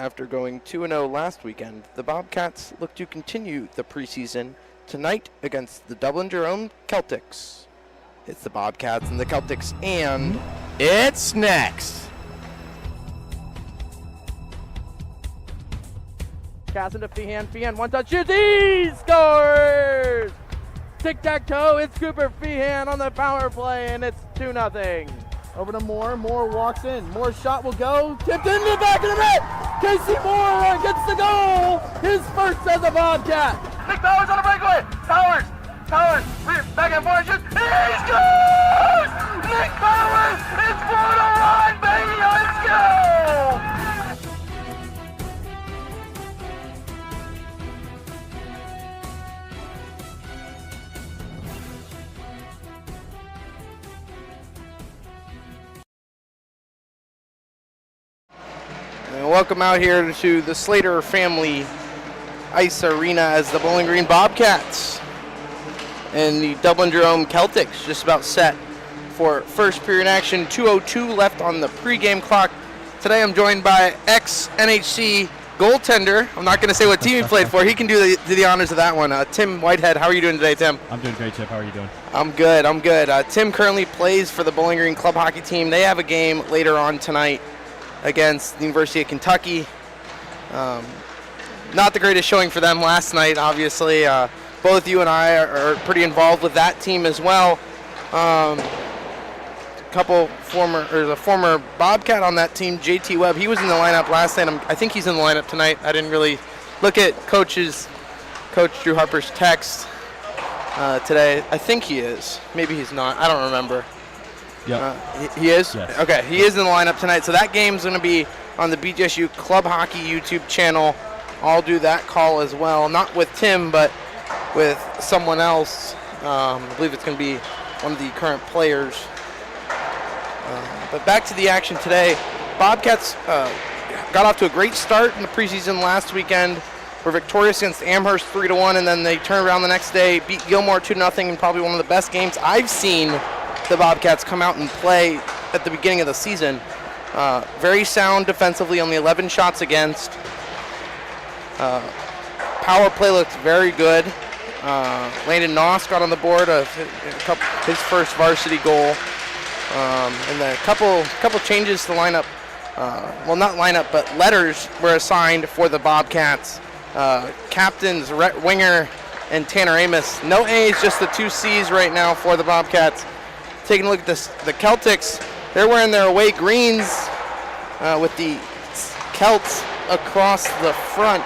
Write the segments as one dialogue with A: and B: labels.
A: After going 2-0 last weekend, the Bobcats look to continue the preseason tonight against the Dublin Jerome Celtics. It's the Bobcats and the Celtics, and
B: it's next.
C: Pass into Feehan. Feehan, one touch shoots. He scores! Tic-tac-toe. It's Cooper Feehan on the power play, and it's 2-0. Over to Moore. Moore walks in. Moore's shot will go. Tipped into the back of the net. Casey Moore gets the goal. His first as a Bobcat.
D: Nick Powers on a breakaway. Powers. Back and forth shoots. He scores! Nick Powers is for the run, baby. Let's go!
A: And welcome out here to the Slater family ice arena as the Bowling Green Bobcats and the Dublin Jerome Celtics just about set for first period action. 2:02 left on the pregame clock. Today I'm joined by ex-NHC goaltender. I'm not going to say what team he played for. He can do the honors of that one. Tim Whitehead. How are you doing today, Tim?
B: I'm doing great, Chip. How are you doing?
A: I'm good. Tim currently plays for the Bowling Green club hockey team. They have a game later on tonight against the University of Kentucky. Not the greatest showing for them last night, obviously. Both you and I are pretty involved with that team as well. There's a former Bobcat on that team, JT Webb. He was in the lineup last night. I think he's in the lineup tonight. I didn't really look at Coach Drew Harper's text today. I think he is. Maybe he's not. I don't remember.
B: Yep.
A: He is?
B: Yes.
A: Okay, he is in the lineup tonight. So that game's going to be on the BGHS Club Hockey YouTube channel. I'll do that call as well. Not with Tim, but with someone else. I believe it's going to be one of the current players. But back to the action today. Bobcats got off to a great start in the preseason last weekend. Were victorious against Amherst 3-1, and then they turned around the next day, beat Gilmore 2-0, and probably one of the best games I've seen the Bobcats come out and play at the beginning of the season. Very sound defensively, only 11 shots against. Power play looked very good. Landon Noss got on the board of his first varsity goal. And then a couple changes to the lineup. Well, not lineup, but letters were assigned for the Bobcats. Captains Rhett Winger and Tanner Amos. No A's, just the 2 C's right now for the Bobcats. Taking a look at the Celtics, they're wearing their away greens with the Celts across the front.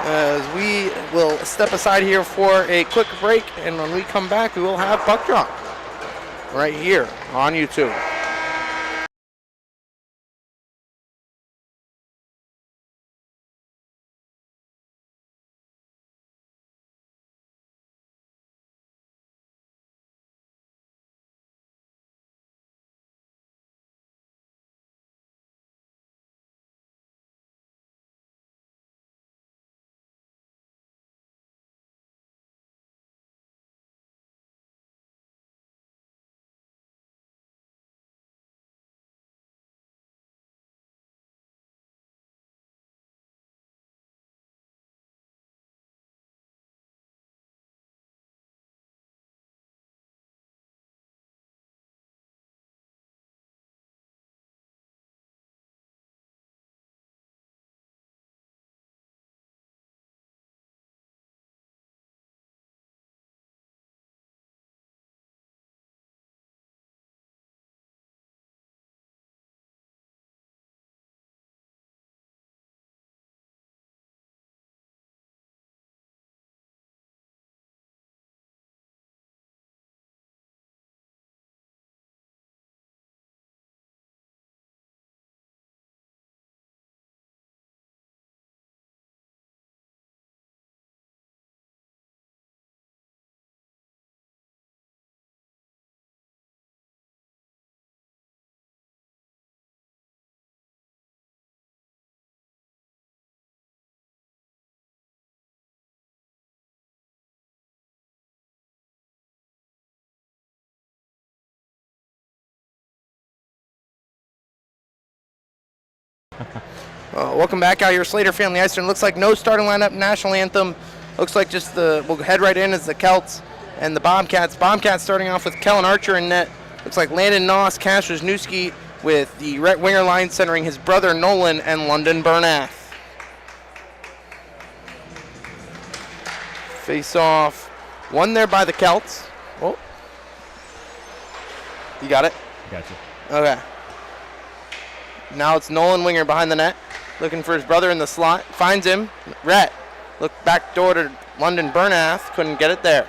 A: As we will step aside here for a quick break, and when we come back, we will have Puck Drop right here on YouTube. Welcome back out here, Slater Family Ice. And looks like no starting lineup, national anthem. Looks like just we'll head right in as the Celts and the Bobcats. Bobcats starting off with Kellen Archer in net. Looks like Landon Noss, Cash Wisniewski with the right winger line centering his brother Nolan and London Bernath. Face off, won there by the Celts. Oh, you got it?
B: Gotcha.
A: Okay. Now it's Nolan winger behind the net, looking for his brother in the slot. Finds him. Rhett. Look back door to London Bernath. Couldn't get it there.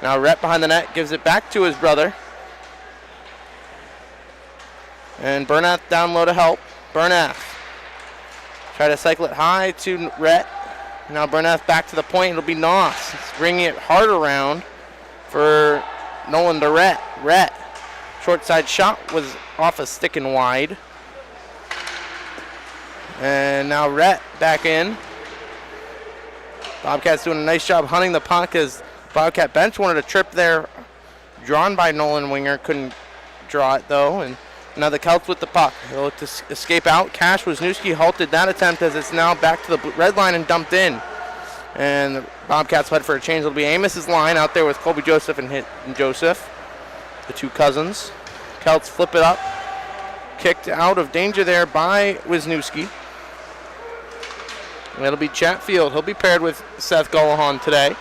A: Now Rhett behind the net gives it back to his brother. And Bernath down low to help. Bernath. Try to cycle it high to Rhett. Now Bernath back to the point. It'll be Noss. It's bringing it hard around for Nolan to Rhett. Rhett. Short side shot was off a stick and wide. And now Rhett back in. Bobcats doing a nice job hunting the puck as Bobcat bench wanted a trip there drawn by Nolan winger. Couldn't draw it though. And now the Celts with the puck. They'll look to escape out. Cash Wisniewski halted that attempt as it's now back to the red line and dumped in. And the Bobcats head for a change. It'll be Amos's line out there with Colby Joseph and Joseph, the two cousins. Celts flip it up. Kicked out of danger there by Wisniewski. And it'll be Chatfield. He'll be paired with Seth Gullahan today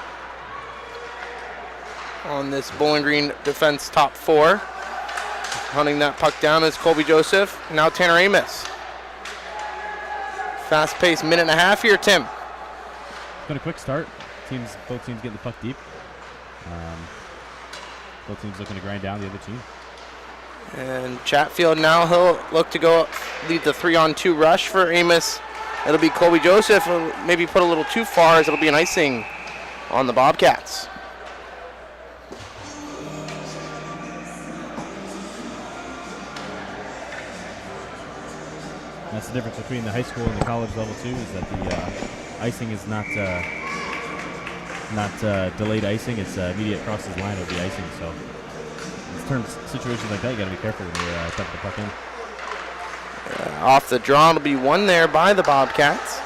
A: on this Bowling Green defense top four. Hunting that puck down is Colby Joseph. Now Tanner Amos. Fast-paced minute and a half here, Tim.
B: It's been a quick start. Both teams getting the puck deep. Both teams looking to grind down the other team.
A: And Chatfield now, he'll look to go lead the 3-on-2 rush for Amos. It'll be Colby Joseph, maybe put a little too far as it'll be an icing on the Bobcats.
B: That's the difference between the high school and the college level too, is that the icing is not delayed icing. It's immediate crosses line of the icing. So in situations like that, you got to be careful when you're dumping the puck in.
A: Off the draw, it'll be one there by the Bobcats.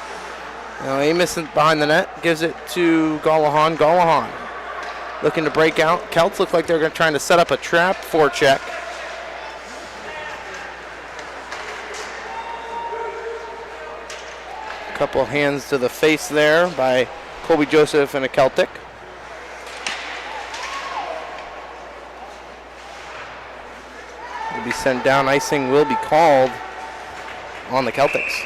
A: Now Amos behind the net gives it to Gullahan. Gullahan looking to break out. Celts look like they're trying to set up a trap forecheck. Couple hands to the face there by Colby Joseph and a Celtic. Will be sent down. Icing will be called on the Celtics.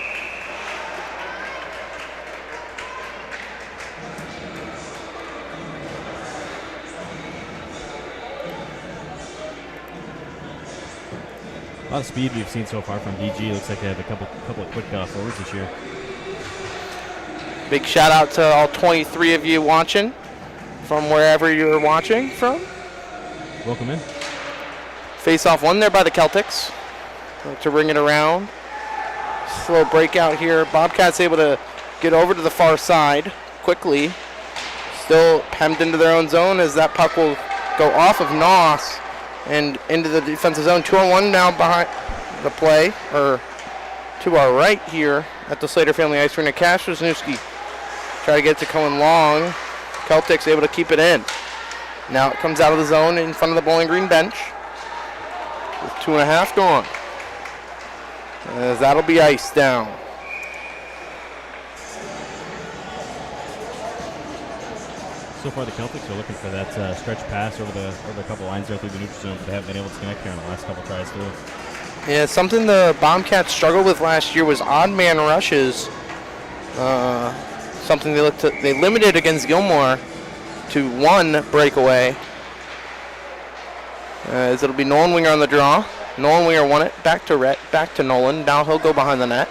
B: A lot of speed we've seen so far from DG. Looks like they have a couple of quick forwards this year.
A: Big shout out to all 23 of you watching from wherever you're watching from.
B: Welcome in.
A: Face off one there by the Celtics. Look to bring it around. Slow breakout here. Bobcats able to get over to the far side quickly. Still hemmed into their own zone as that puck will go off of Noss and into the defensive zone. 2-on-1 now behind the play, or to our right here at the Slater Family Ice Arena. Cash Wisniewski try to get to Cohen Long. Celtics able to keep it in. Now it comes out of the zone in front of the Bowling Green bench with 2.5 gone. As that'll be iced down.
B: So far the Celtics are looking for that stretch pass over a couple lines there through the neutral zone, but they haven't been able to connect here on the last couple tries through.
A: Yeah, something the Bobcats struggled with last year was odd man rushes. Something they limited against Gilmore to one breakaway. As it'll be Nolan Winger on the draw. Nolan Winger won it. Back to Rhett. Back to Nolan. Now he'll go behind the net.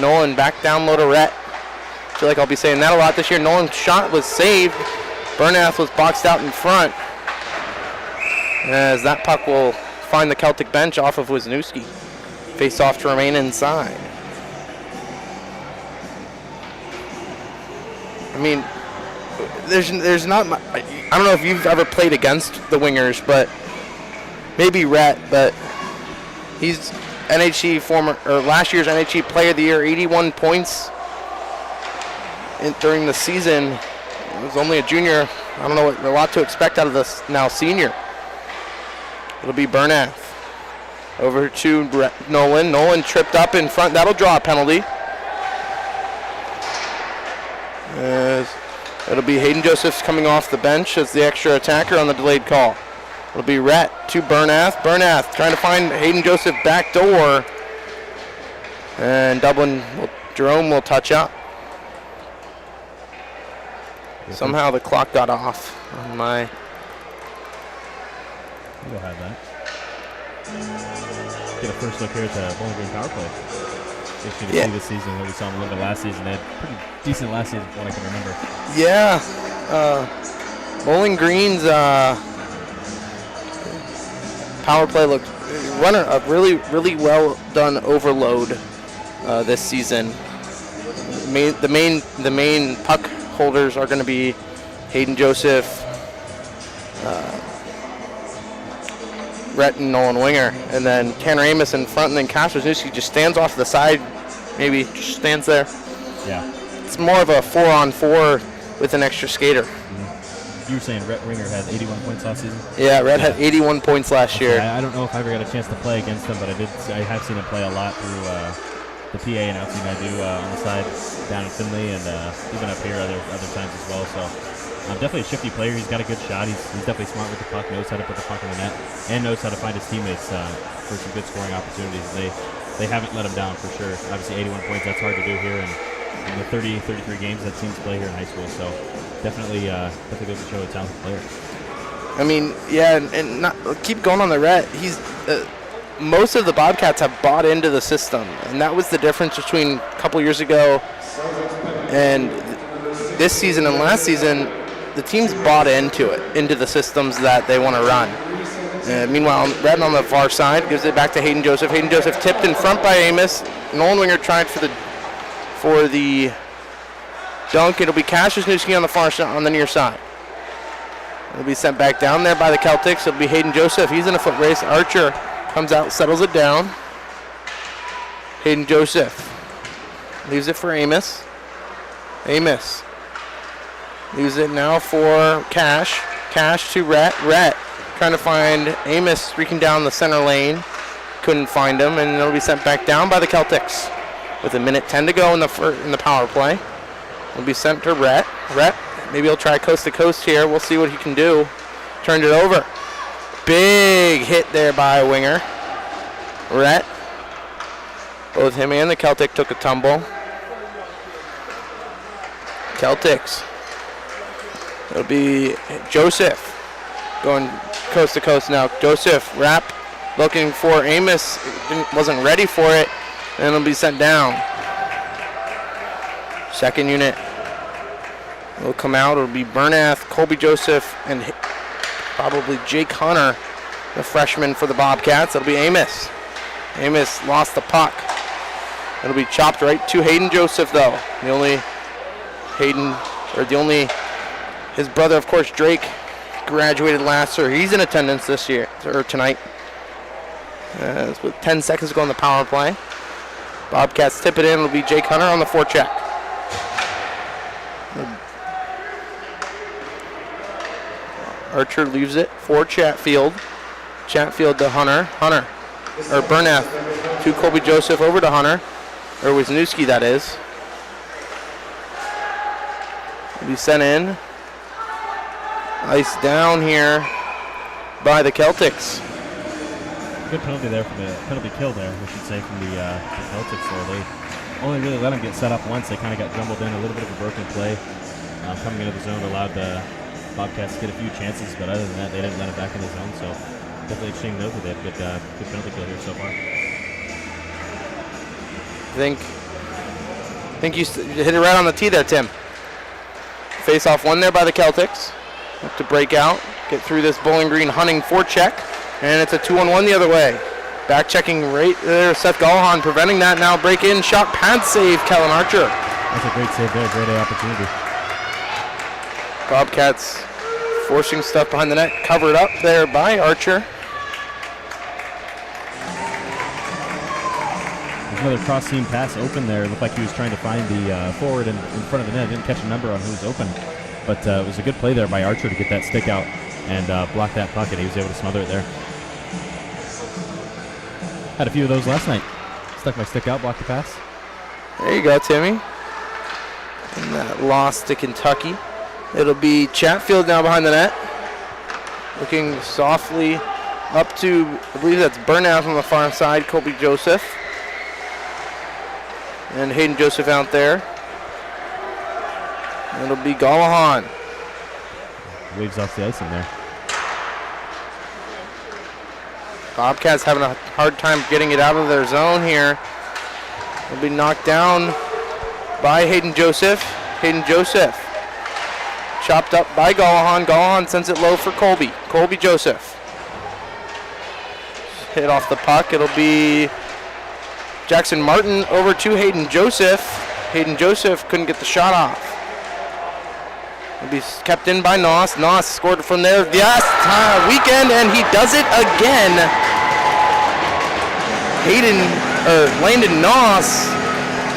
A: Nolan back down low to Rhett. I feel like I'll be saying that a lot this year. Nolan's shot was saved. Bernath was boxed out in front. As that puck will find the Celtic bench off of Wisniewski. Face off to remain inside. I mean, there's not much. I don't know if you've ever played against the wingers, but maybe Rhett, but he's last year's NHE Player of the Year, 81 points during the season. He was only a junior. I don't know, a lot to expect out of this now senior. It'll be Bernath. Over to Nolan. Nolan tripped up in front. That'll draw a penalty. It'll be Hayden Josephs coming off the bench as the extra attacker on the delayed call. It'll be Rhett to Bernath. Bernath trying to find Hayden Joseph back door. And Jerome will touch up. Somehow the clock got off on my...
B: We'll have that. Get a first look here at the Bowling Green power play. Just you to see this season what we saw them a little bit last season. They had pretty decent last season from what I can remember.
A: Yeah. Bowling Green's power play looked runner a really, really well done overload this season. The main puck holders are going to be Hayden Joseph, Rhett and Nolan Winger, and then Tanner Amos in front, and then Cash Wisniewski just stands off to the side, maybe just stands there.
B: Yeah.
A: It's more of a 4-on-4 with an extra skater.
B: You were saying Rhett Winger had 81 points last season?
A: Yeah, Rhett had 81 points last year.
B: I don't know if I ever got a chance to play against him, but I have seen him play a lot through the PA announcing I do on the side down in Finley, and even up here other times as well. So definitely a shifty player. He's got a good shot. He's definitely smart with the puck, knows how to put the puck in the net, and knows how to find his teammates for some good scoring opportunities. They haven't let him down for sure. Obviously 81 points, that's hard to do here, and in the 33 games that teams play here in high school. So definitely goes to show a talented player.
A: I mean, yeah, and not, keep going on the Rhett. He's most of the Bobcats have bought into the system, and that was the difference between a couple years ago and this season and last season. The teams bought into the systems that they want to run. Meanwhile, Rhett on the far side gives it back to Hayden Joseph. Hayden Joseph tipped in front by Amos. Nolan Winger tried for the dunk. It'll be Cash Wisniewski on the far side, on the near side. It'll be sent back down there by the Celtics. It'll be Hayden Joseph. He's in a foot race. Archer comes out, settles it down. Hayden Joseph leaves it for Amos. Amos leaves it now for Cash. Cash to Rhett. Rhett trying to find Amos streaking down the center lane. Couldn't find him, and it'll be sent back down by the Celtics. With 1:10 to go in the power play. It'll be sent to Rhett. Rhett, maybe he'll try coast to coast here. We'll see what he can do. Turned it over. Big hit there by Winger. Rhett. Both him and the Celtic took a tumble. Celtics. It'll be Joseph going coast to coast now. Joseph, wrap, looking for Amos. Wasn't ready for it. And it'll be sent down. Second unit will come out. It'll be Bernath, Colby Joseph, and probably Jake Hunter, the freshman for the Bobcats. It'll be Amos. Amos lost the puck. It'll be chopped right to Hayden Joseph, though. His brother, of course, Drake, graduated last year. He's in attendance this year, or tonight. With 10 seconds to go on the power play. Bobcats tip it in. It'll be Jake Hunter on the forecheck. Archer leaves it for Chatfield. Chatfield to Hunter. Bernath to Colby Joseph over to Hunter. Or Wisniewski, that is. Will be sent in. Ice down here by the Celtics.
B: Good penalty there from the penalty kill there, we should say, from the Celtics there. They only really let him get set up once. They kind of got jumbled in, a little bit of a broken play. Coming into the zone allowed the Bobcats to get a few chances, but other than that, they didn't let him back in the zone. So definitely interesting to note that they have good penalty kill here so far.
A: I think you hit it right on the tee there, Tim. Face off one there by the Celtics. Have to break out, get through this Bowling Green hunting forecheck, and it's a 2-on-1 the other way. Back checking right there, Seth Gallahan preventing that now. Break in, shot, pad save, Kellen Archer.
B: That's a great save there, great opportunity.
A: Bobcats forcing stuff behind the net, covered up there by Archer.
B: another cross-seam pass open there. It looked like he was trying to find the forward in front of the net. Didn't catch a number on who was open, but it was a good play there by Archer to get that stick out and block that puck, and he was able to smother it there. Had a few of those last night. Stuck my stick out, blocked the pass.
A: There you go, Timmy. And that loss to Kentucky. It'll be Chatfield now behind the net. Looking softly up to, I believe that's Burnout on the far side, Colby Joseph. And Hayden Joseph out there. It'll be Gallahan.
B: Waves off the ice in there.
A: Bobcats having a hard time getting it out of their zone here. It'll be knocked down by Hayden Joseph. Hayden Joseph chopped up by Gallahan. Gallahan sends it low for Colby. Colby Joseph. Hit off the puck. It'll be Jackson Martin over to Hayden Joseph. Hayden Joseph couldn't get the shot off. It'll be kept in by Noss. Noss scored from there. Yes, Weekend, and he does it again. Landon Noss,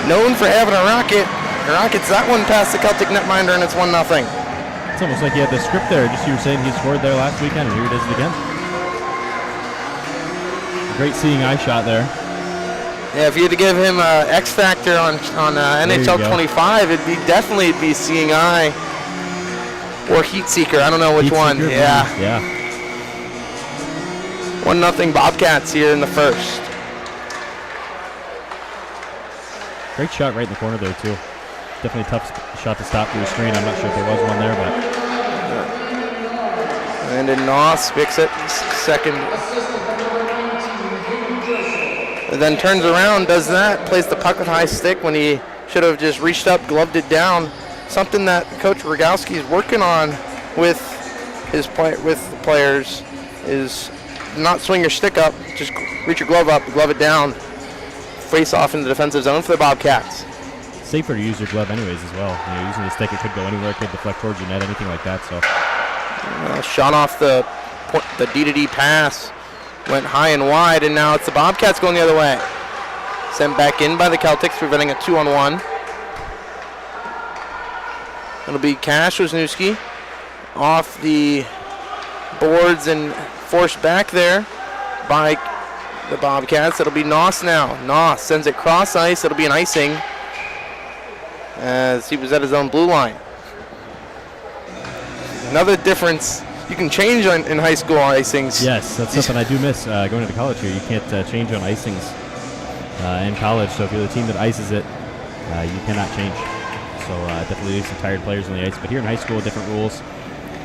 A: known for having a rocket. Rockets that one past the Celtic netminder, and it's 1-0.
B: It's almost like he had the script there. Just you were saying he scored there last weekend, and here he does it again. Great seeing eye shot there.
A: Yeah, if you had to give him an X factor on NHL 25, it'd definitely be seeing eye or heat seeker. I don't know which one.
B: Seeker,
A: yeah. 1-0 Bobcats here in the first.
B: Great shot right in the corner there too. Definitely a tough shot to stop through the screen. I'm not sure if there was one there, but.
A: And then Noss picks it second. And then turns around, does that, plays the puck with high stick when he should have just reached up, gloved it down. Something that Coach Rogowski is working on with his the players is not swing your stick up, just reach your glove up, glove it down, face off in the defensive zone for the Bobcats.
B: Safer to use your glove anyways as well. You know, using the stick, it could go anywhere, it could deflect towards your net, anything like that. So
A: shot off the D-to-D pass, went high and wide, and now it's the Bobcats going the other way. Sent back in by the Celtics, preventing a 2-on-1. It'll be Cash Wisniewski off the boards and forced back there by the Bobcats. It'll be Noss now. Noss sends it cross ice. It'll be an icing as he was at his own blue line. Another difference. You can change in high school icings.
B: Yes, that's something I do miss going into college here. You can't change on icings in college. So if you're the team that ices it, you cannot change. So definitely leave some tired players on the ice. But here in high school, different rules.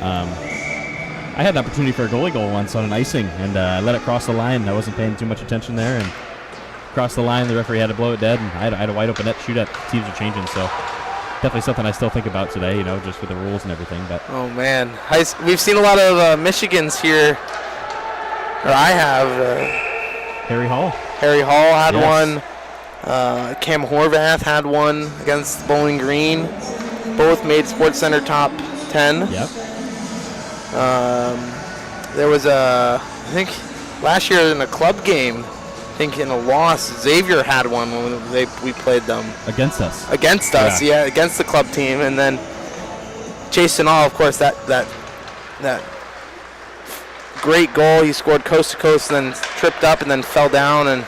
B: I had an opportunity for a goalie goal once on an icing, and I let it cross the line. I wasn't paying too much attention there, and crossed the line. The referee had to blow it dead, and I had a wide open net shootout. Teams are changing, so definitely something I still think about today, you know, just with the rules and everything. But
A: oh man, we've seen a lot of Michigans here, or I have.
B: Harry Hall.
A: Harry Hall had
B: Yes.
A: one. Cam Horvath had one against Bowling Green. Both made SportsCenter top 10.
B: Yep.
A: There was I think last year in a club game, I think in a loss, Xavier had one when we played them.
B: Against us.
A: Against us, yeah, against the club team. And then Jason All, of course, that great goal. He scored coast to coast, then tripped up and then fell down and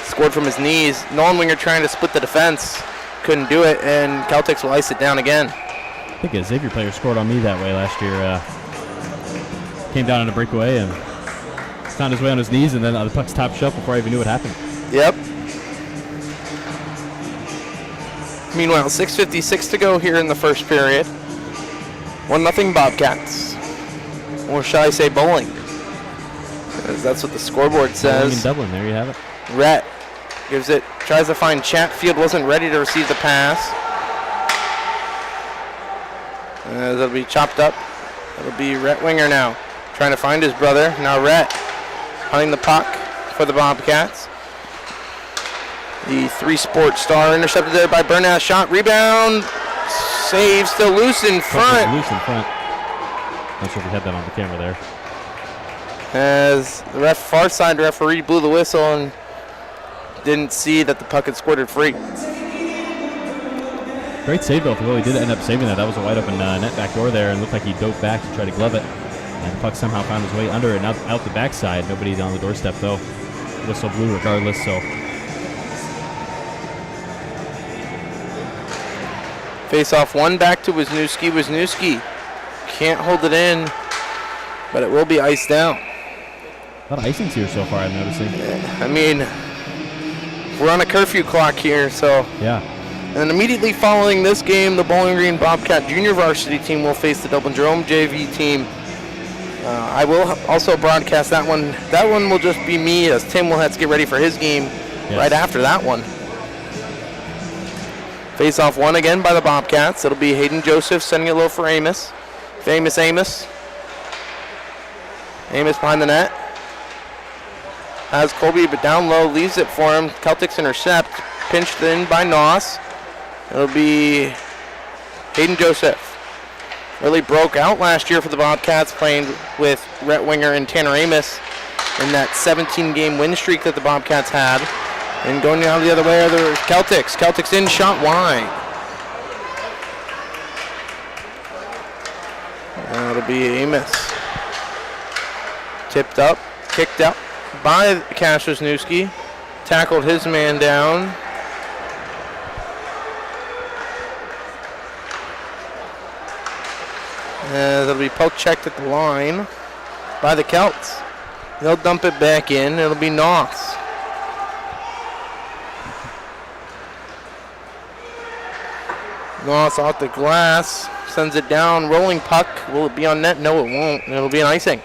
A: scored from his knees. Nolan Winger trying to split the defense, couldn't do it, and Celtics will ice it down again.
B: I think a Xavier player scored on me that way last year. Came down on a breakaway and found his way on his knees, and then the puck's top shelf before I even knew what happened.
A: Yep. Meanwhile, 6:56 to go here in the first period. 1-0 Bobcats. Or shall I say bowling? Because that's what the scoreboard says.
B: Bowling in Dublin, there you have it.
A: Rhett gives it, tries to find Chatfield, wasn't ready to receive the pass. It'll be chopped up. It'll be Rhett Winger now, trying to find his brother. Now Rhett hunting the puck for the Bobcats. The three-sport star intercepted there by Burnout. Shot, rebound, save, still loose in front.
B: Loose in front. Not sure if we had that on the camera there.
A: As the far side referee blew the whistle and didn't see that the puck had squirted free.
B: Great save, though, for Will. He did end up saving that. That was a wide open net back door there, and looked like he dove back to try to glove it. And the puck somehow found his way under it and out the backside. Nobody on the doorstep, though. Whistle blew regardless, so.
A: Face off one back to Wisniewski. Wisniewski can't hold it in, but it will be iced down.
B: A lot of icings here so far, I'm noticing.
A: I mean, we're on a curfew clock here, so.
B: Yeah.
A: And immediately following this game, the Bowling Green Bobcat junior varsity team will face the Dublin Jerome JV team. I will also broadcast that one. That one will just be me, as Tim will have to get ready for his game right after that one. Face off one again by the Bobcats. It'll be Hayden Joseph sending it low for Amos. Famous Amos. Amos behind the net. Has Colby, but down low, leaves it for him. Celtics intercept. Pinched in by Noss. It'll be Hayden Joseph. Really broke out last year for the Bobcats, playing with Rhett Winger and Tanner Amos in that 17-game win streak that the Bobcats had. And going down the other way are the Celtics. Celtics in, shot wide. It'll be Amos. Tipped up, kicked up by Cash Wisniewski. Tackled his man down. It'll be poke checked at the line by the Celts. They'll dump it back in. It'll be Noss. Noss off the glass. Sends it down. Rolling puck. Will it be on net? No, it won't. It'll be an icing.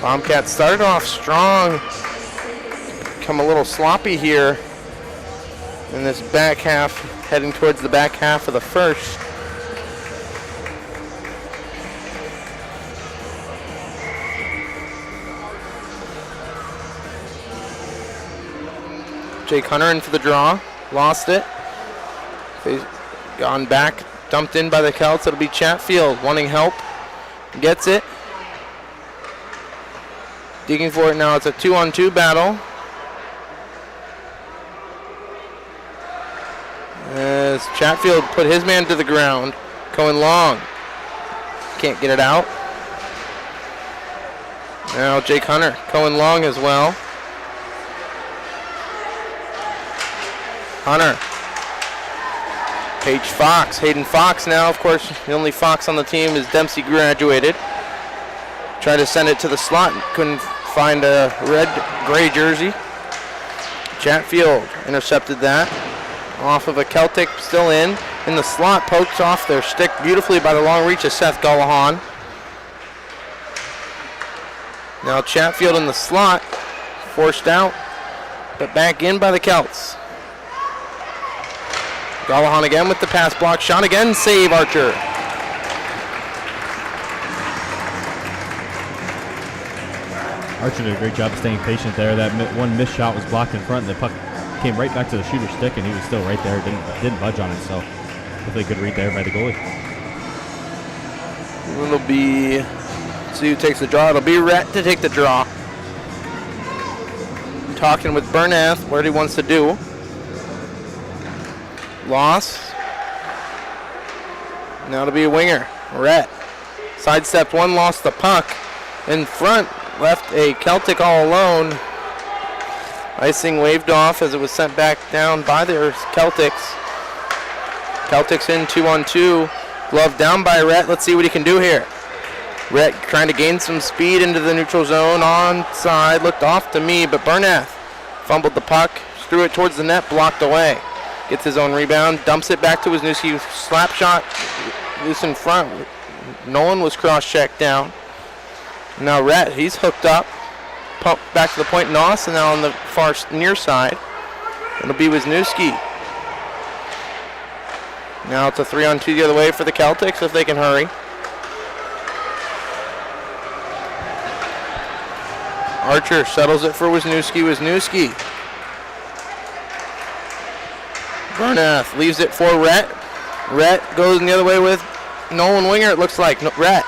A: Bobcats started off strong. Become a little sloppy here in this back half, heading towards the back half of the first. Jake Hunter in for the draw. Lost it. They've gone back. Dumped in by the Celts. It'll be Chatfield wanting help. Gets it. Digging for it now. It's a 2-on-2 battle. As Chatfield put his man to the ground. Going long. Can't get it out. Now Jake Hunter going long as well. Hunter. Paige Fox. Hayden Fox now. Of course, the only Fox on the team is Dempsey graduated. Tried to send it to the slot. Couldn't find a red-gray jersey. Chatfield intercepted that. Off of a Celtic, still in the slot. Poked off their stick beautifully by the long reach of Seth Gullahan. Now Chatfield in the slot. Forced out, but back in by the Celts. Gullahan again with the pass block. Shot again. Save Archer.
B: Archer did a great job of staying patient there. That one missed shot was blocked in front, and the puck came right back to the shooter's stick, and he was still right there. Didn't budge on it, so hopefully good read there by the goalie.
A: It'll be, let's see who takes the draw. It'll be Rhett to take the draw. Talking with Bernath what he wants to do. Loss. Now it'll be a winger. Rhett. Sidestepped one, lost the puck. In front, left a Celtic all alone. Icing waved off as it was sent back down by the Celtics. Celtics in 2-on-2. Glove down by Rhett. Let's see what he can do here. Rhett trying to gain some speed into the neutral zone. Onside. Looked off to me, but Bernath fumbled the puck. Threw it towards the net. Blocked away. Gets his own rebound. Dumps it back to Wisniewski. Slap shot. Loose in front. Nolan was cross-checked down. Now Rhett, he's hooked up. Pump back to the point. Noss, and now on the far near side. It'll be Wisniewski. Now it's a 3-on-2 the other way for the Celtics if they can hurry. Archer settles it for Wisniewski. Wisniewski. Bernath leaves it for Rhett. Rhett goes the other way with Nolan Winger, it looks like. No, Rhett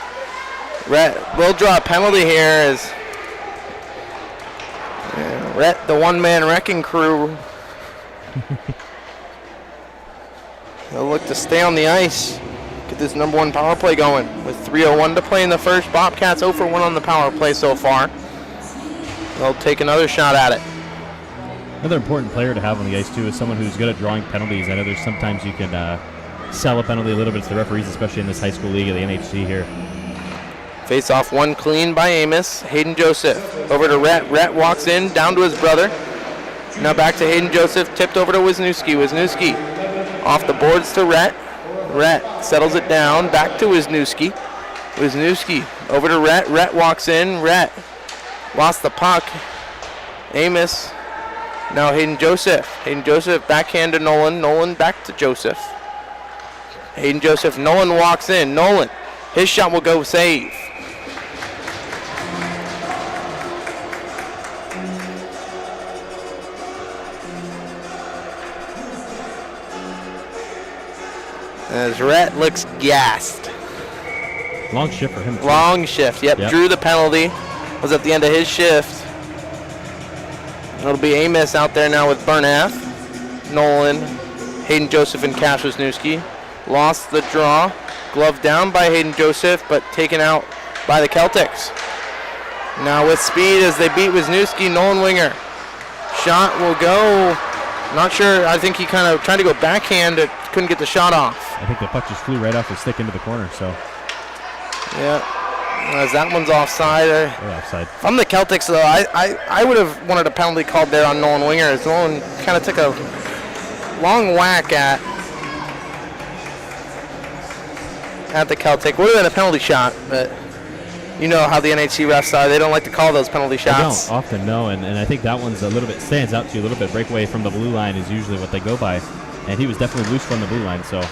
A: will draw a penalty here as Rhett, the one-man wrecking crew. They'll look to stay on the ice. Get this number 1 power play going. With 3:01 to play in the first, Bobcats 0 for 1 on the power play so far. They'll take another shot at it.
B: Another important player to have on the ice, too, is someone who's good at drawing penalties. I know there's sometimes you can sell a penalty a little bit to the referees, especially in this high school league of the NHC here.
A: Face off one clean by Amos. Hayden Joseph over to Rhett. Rhett walks in, down to his brother. Now back to Hayden Joseph, tipped over to Wisniewski. Wisniewski off the boards to Rhett. Rhett settles it down, back to Wisniewski. Wisniewski over to Rhett. Rhett walks in. Rhett lost the puck. Amos. Now Hayden Joseph. Hayden Joseph backhand to Nolan. Nolan back to Joseph. Hayden Joseph. Nolan walks in. Nolan. His shot will go save. As Rhett looks gassed.
B: Long shift for him, too.
A: Long shift. Yep. Drew the penalty. Was at the end of his shift. It'll be Amos out there now with Bernath. Nolan, Hayden Joseph, and Cash Wisniewski. Lost the draw. Glove down by Hayden Joseph, but taken out by the Celtics. Now with speed as they beat Wisniewski, Nolan Winger. Shot will go. Not sure. I think he kind of tried to go backhand. Couldn't get the shot off.
B: I think the puck just flew right off the stick into the corner. So.
A: Yeah. As that one's offside.
B: Offside.
A: If I'm the Celtics, though, I would have wanted a penalty called there on Nolan Winger. As Nolan kind of took a long whack at the Celtic. Would have been a penalty shot, but you know how the NHC refs are. They don't like to call those penalty shots.
B: They don't often, no, and I think that one's a little bit, stands out to you a little bit. Breakaway from the blue line is usually what they go by, and he was definitely loose from the blue line, so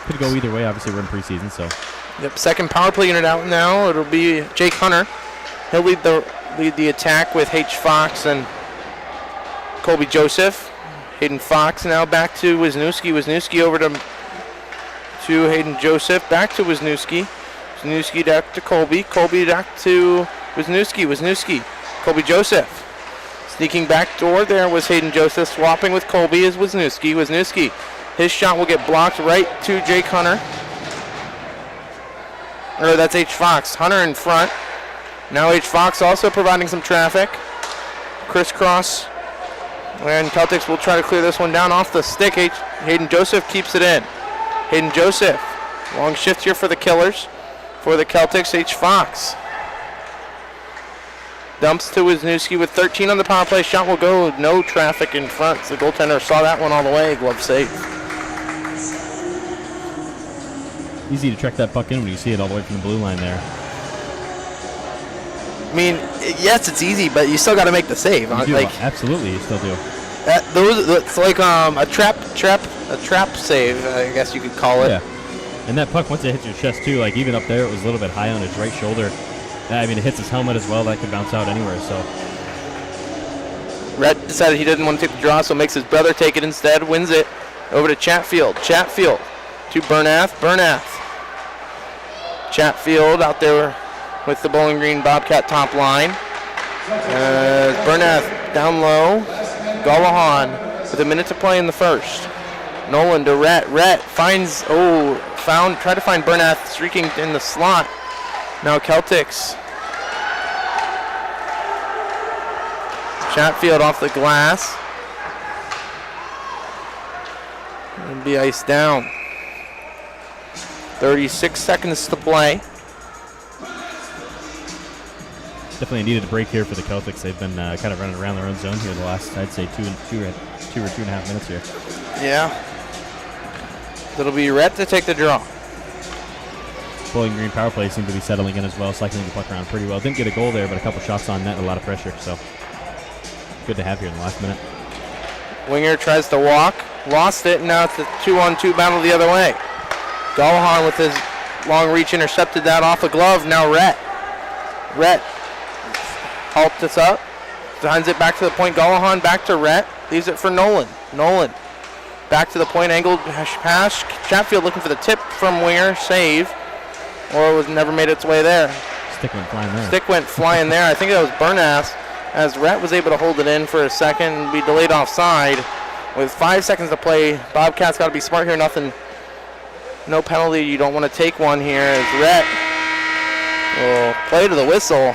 B: could go either way. Obviously, we're in preseason, so.
A: Yep, second power play unit out now. It'll be Jake Hunter. He'll lead the attack with H. Fox and Colby Joseph. Hayden Fox now back to Wisniewski. Wisniewski over to Hayden Joseph. Back to Wisniewski. Wisniewski back to Colby. Colby back to Wisniewski. Wisniewski. Colby Joseph. Sneaking back door there was Hayden Joseph. Swapping with Colby is Wisniewski. Wisniewski. His shot will get blocked right to Jake Hunter. Or that's H. Fox. Hunter in front. Now H. Fox also providing some traffic. Crisscross. And Celtics will try to clear this one down off the stick. Hayden Joseph keeps it in. Hayden Joseph. Long shift here for the Killers. For the Celtics, H. Fox. Dumps to Wisniewski with 13 on the power play. Shot will go. No traffic in front. The goaltender saw that one all the way. Glove save.
B: Easy to track that puck in when you see it all the way from the blue line there.
A: I mean, yes, it's easy, but you still got to make the save.
B: You do,
A: like,
B: absolutely, you still do.
A: It's like a trap save, I guess you could call it.
B: Yeah, and that puck, once it hits your chest too, like even up there, it was a little bit high on his right shoulder. I mean, it hits his helmet as well. That could bounce out anywhere. So.
A: Rhett decided he didn't want to take the draw, so makes his brother take it instead. Wins it over to Chatfield. Chatfield to Bernath. Bernath. Chatfield out there with the Bowling Green Bobcat top line. Bernath down low. Gallahan with a minute to play in the first. Nolan to Rhett. Rhett finds, tried to find Bernath streaking in the slot. Now Celtics. Chatfield off the glass. And be iced down. 36 seconds to play.
B: Definitely needed a break here for the Celtics. They've been kind of running around their own zone here the last, I'd say, two or 2.5 minutes here.
A: Yeah. It'll be Rhett to take the draw.
B: Bowling Green power play seemed to be settling in as well, cycling the puck around pretty well. Didn't get a goal there, but a couple shots on net and a lot of pressure. So good to have here in the last minute.
A: Winger tries to walk, lost it, and now it's a 2-on-2 battle the other way. Gallahan with his long reach intercepted that off a glove. Now Rhett. Rhett halts this up, sends it back to the point. Gallahan back to Rhett, leaves it for Nolan. Nolan back to the point, angled pass. Chatfield looking for the tip from Winger, save, or it was never made its way there.
B: Stick went flying there.
A: Stick went flying there. I think that was Bernath. as Rhett was able to hold it in for a second and be delayed offside. With 5 seconds to play, Bobcats got to be smart here. No penalty. You don't want to take one here as Rhett will play to the whistle.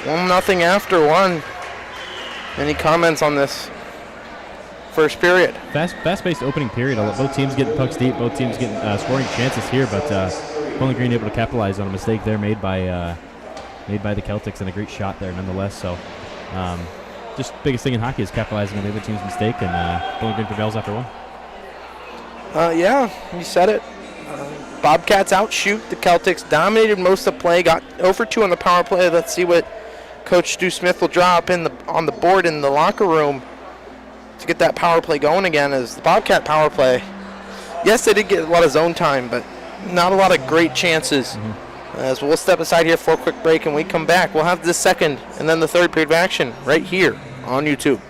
A: 1-0 after one. Any comments on this first period?
B: Fast-paced opening period. Both teams getting pucks deep. Both teams getting scoring chances here, but Bowling Green able to capitalize on a mistake there made by the Celtics, and a great shot there nonetheless. So, just biggest thing in hockey is capitalizing on the other team's mistake, and Bowling Green prevails after one.
A: Yeah, you said it. Bobcats outshoot the Celtics. Dominated most of the play. Got 0 for 2 on the power play. Let's see what Coach Stu Smith will draw up on the board in the locker room to get that power play going again. As the Bobcat power play, yes, they did get a lot of zone time, but not a lot of great chances. As we'll step aside here for a quick break, and we come back, we'll have the second and then the third period of action right here on YouTube.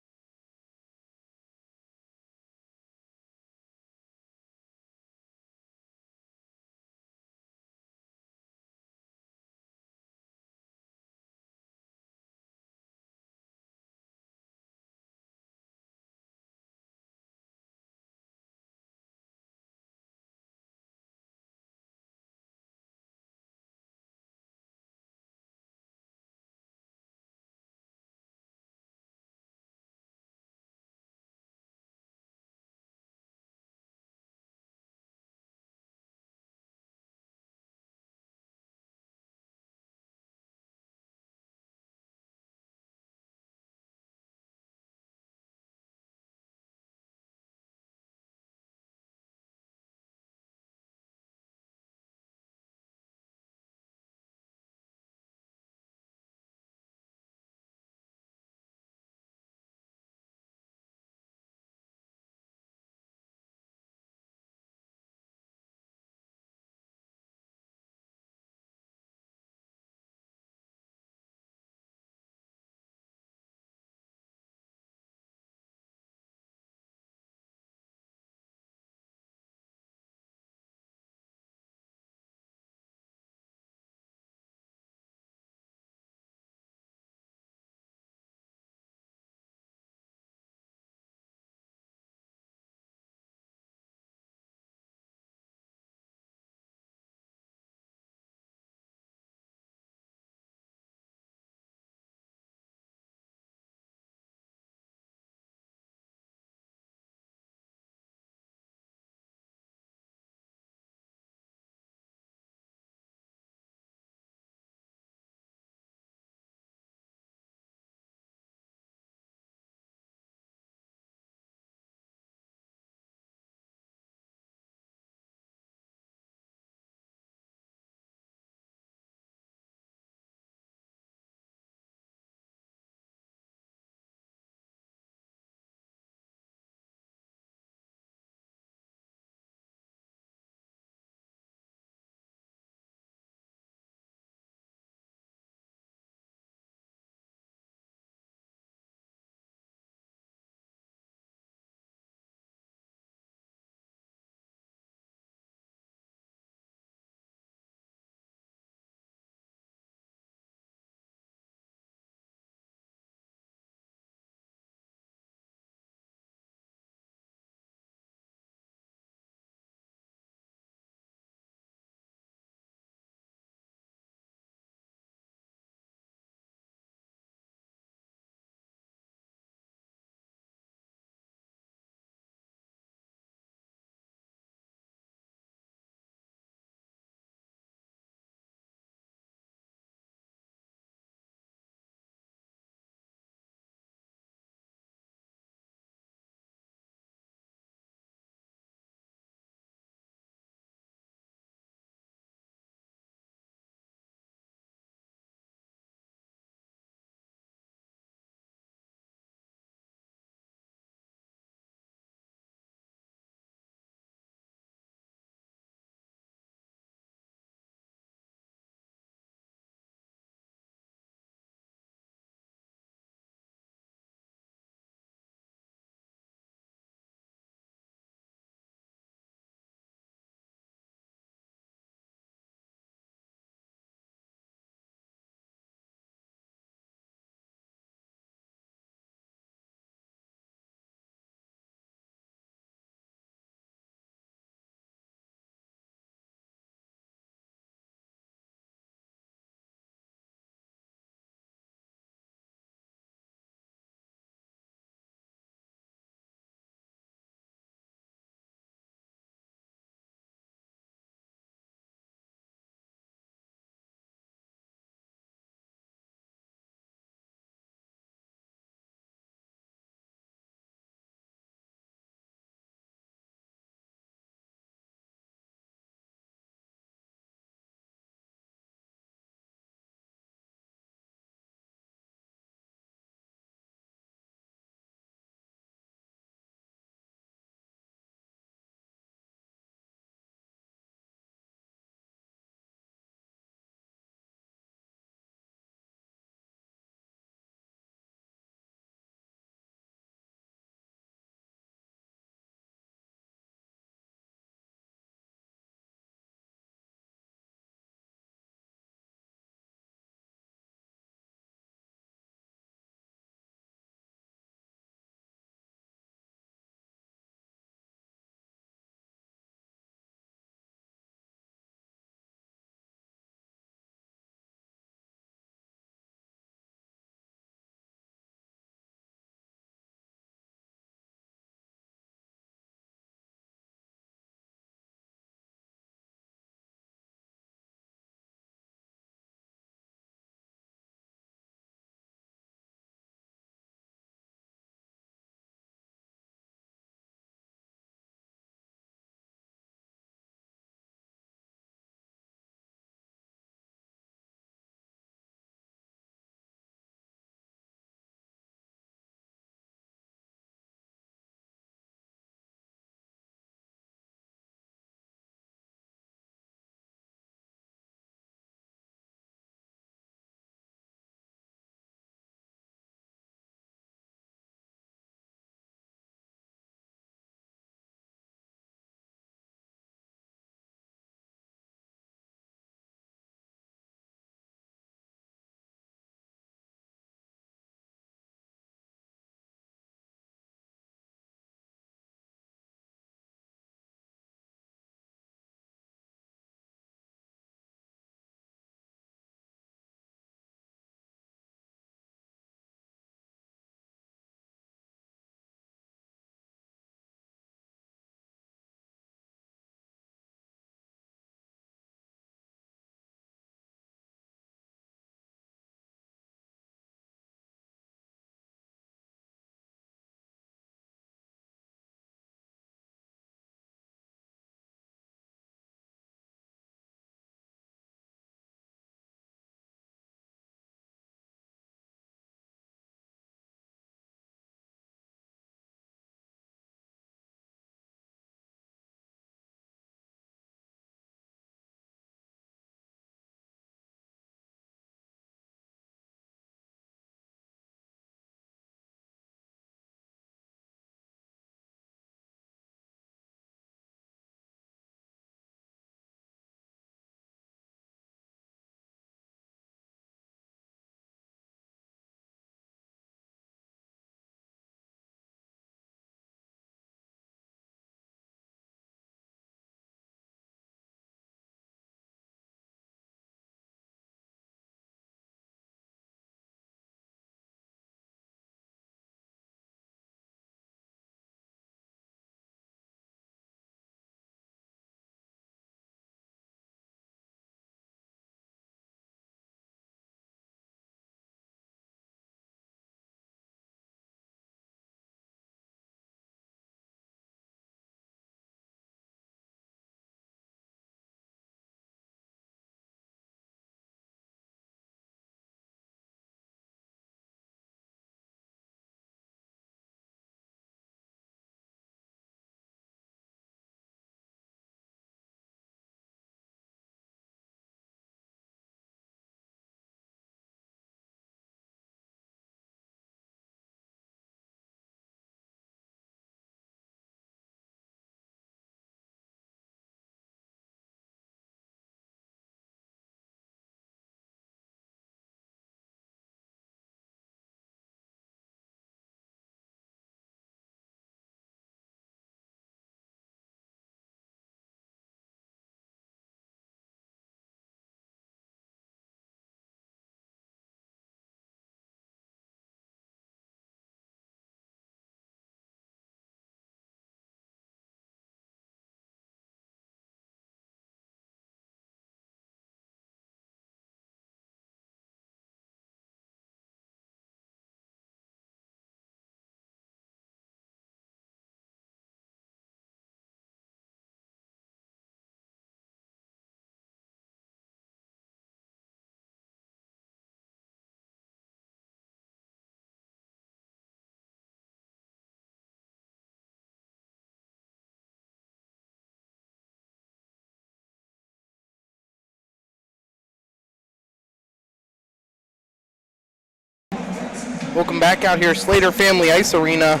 A: Welcome back out here, Slater Family Ice Arena.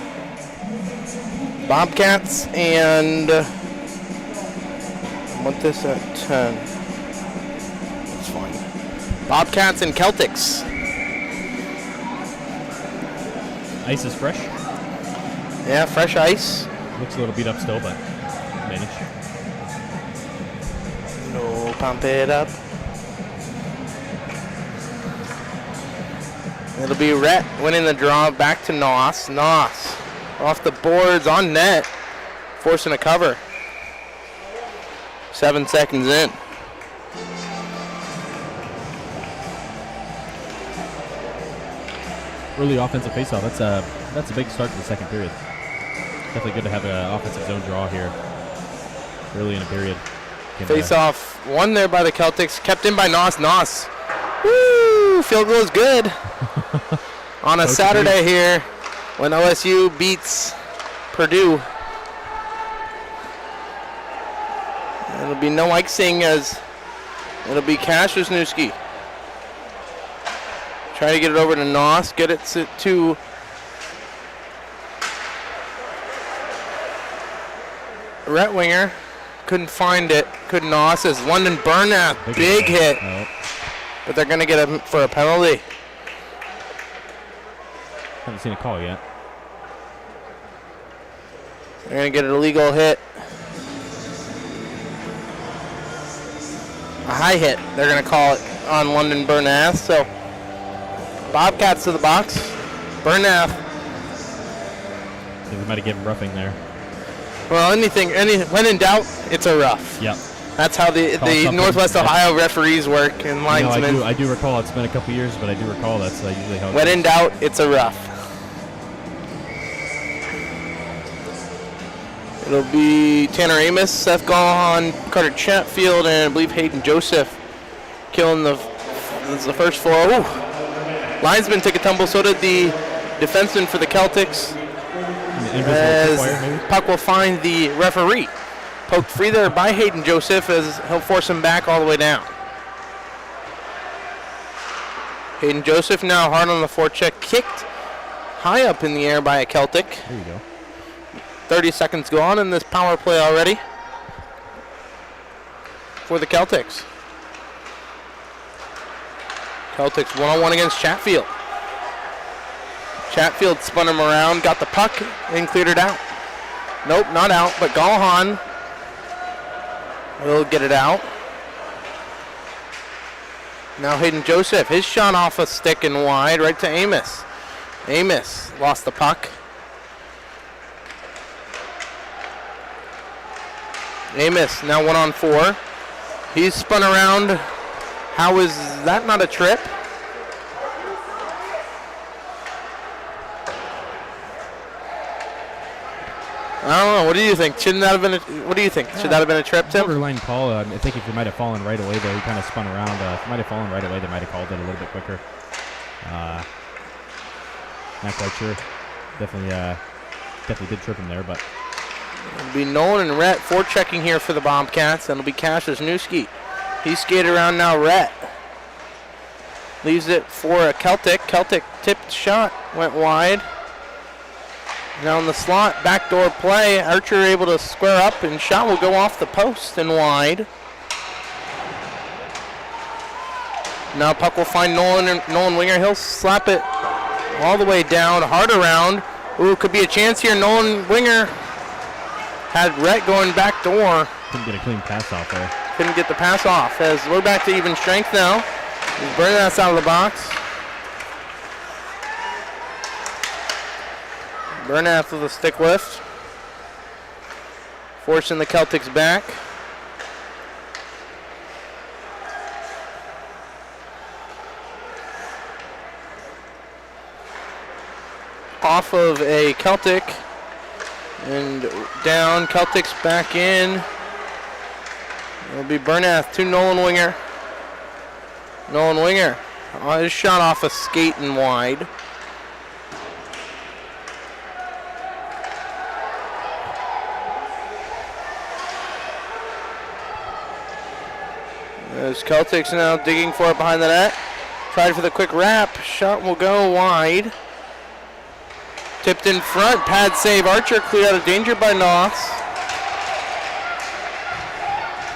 A: Bobcats and I want this at 10. That's fine. Bobcats and Celtics.
B: Ice is fresh.
A: Yeah, fresh ice.
B: Looks a little beat up still, but manage.
A: No, pump it up. It'll be Rhett winning the draw back to Noss. Noss off the boards on net, forcing a cover. 7 seconds in.
B: Early offensive faceoff. That's a big start to the second period. Definitely good to have an offensive zone draw here early in a period.
A: Face off, won there by the Celtics, kept in by Noss. Noss. Woo! Field goal is good. On a Saturday here when OSU beats Purdue. It'll be no icing as it'll be Cash Wisniewski. Try to get it over to Noss, get it to Rhett Winger. Couldn't find it. Couldn't Noss as London Bernath. Big hit.
B: Oh.
A: But they're going to get him for a penalty.
B: Haven't seen a call yet.
A: They're going to get an illegal hit. A high hit, they're going to call it on London Bernath. So, Bobcats to the box. Bernath.
B: I think we might have given roughing there.
A: Well, when in doubt, it's a rough.
B: Yep.
A: That's how the Northwest Ohio referees work and linesmen.
B: I do recall. It's been a couple years, but I do recall that's usually how it
A: When
B: goes.
A: in doubt, it's a rough. It'll be Tanner Amos, Seth Gahan, Carter Chatfield, and I believe Hayden Joseph killing the first four. Ooh. Linesman took a tumble, so did the defenseman for the Celtics. As puck will find the referee. Poked free there by Hayden Joseph as he'll force him back all the way down. Hayden Joseph now hard on the forecheck, kicked high up in the air by a Celtic.
B: There you go.
A: 30 seconds gone in this power play already for the Celtics. Celtics one-on-one against Chatfield. Chatfield spun him around, got the puck, and cleared it out. Nope, not out, but Gahan will get it out. Now Hayden Joseph, his shot off a stick and wide, right to Amos. Amos lost the puck. Amos now 1-on-4. He's spun around. How is that not a trip? I don't know. What do you think? Shouldn't that have been? What do you think? Should that have been a trip, Tim?
B: Borderline call. I think if he might have fallen right away there, he kind of spun around. If he might have fallen right away, they might have called it a little bit quicker. Not quite sure. Definitely did trip him there, but.
A: It'll be Nolan and Rhett forechecking here for the Bobcats, and it'll be Cash Wisniewski. He skated around now. Rhett leaves it for a Celtic. Celtic tipped shot, went wide. Now in the slot, backdoor play. Archer able to square up, and shot will go off the post and wide. Now puck will find Nolan Winger. He'll slap it all the way down, hard around. Ooh, could be a chance here. Nolan Winger had Rhett going back door.
B: Couldn't get a clean pass off there.
A: Couldn't get the pass off as we're back to even strength now. He's burning us out of the box. Bernath with a stick lift. Forcing the Celtics back. Off of a Celtic. And down, Celtics back in. It'll be Bernath to Nolan Winger. Nolan Winger. His shot off a skate and wide. There's Celtics now digging for it behind the net. Tried for the quick wrap. Shot will go wide. Tipped in front, pad save. Archer cleared out of danger by Noss.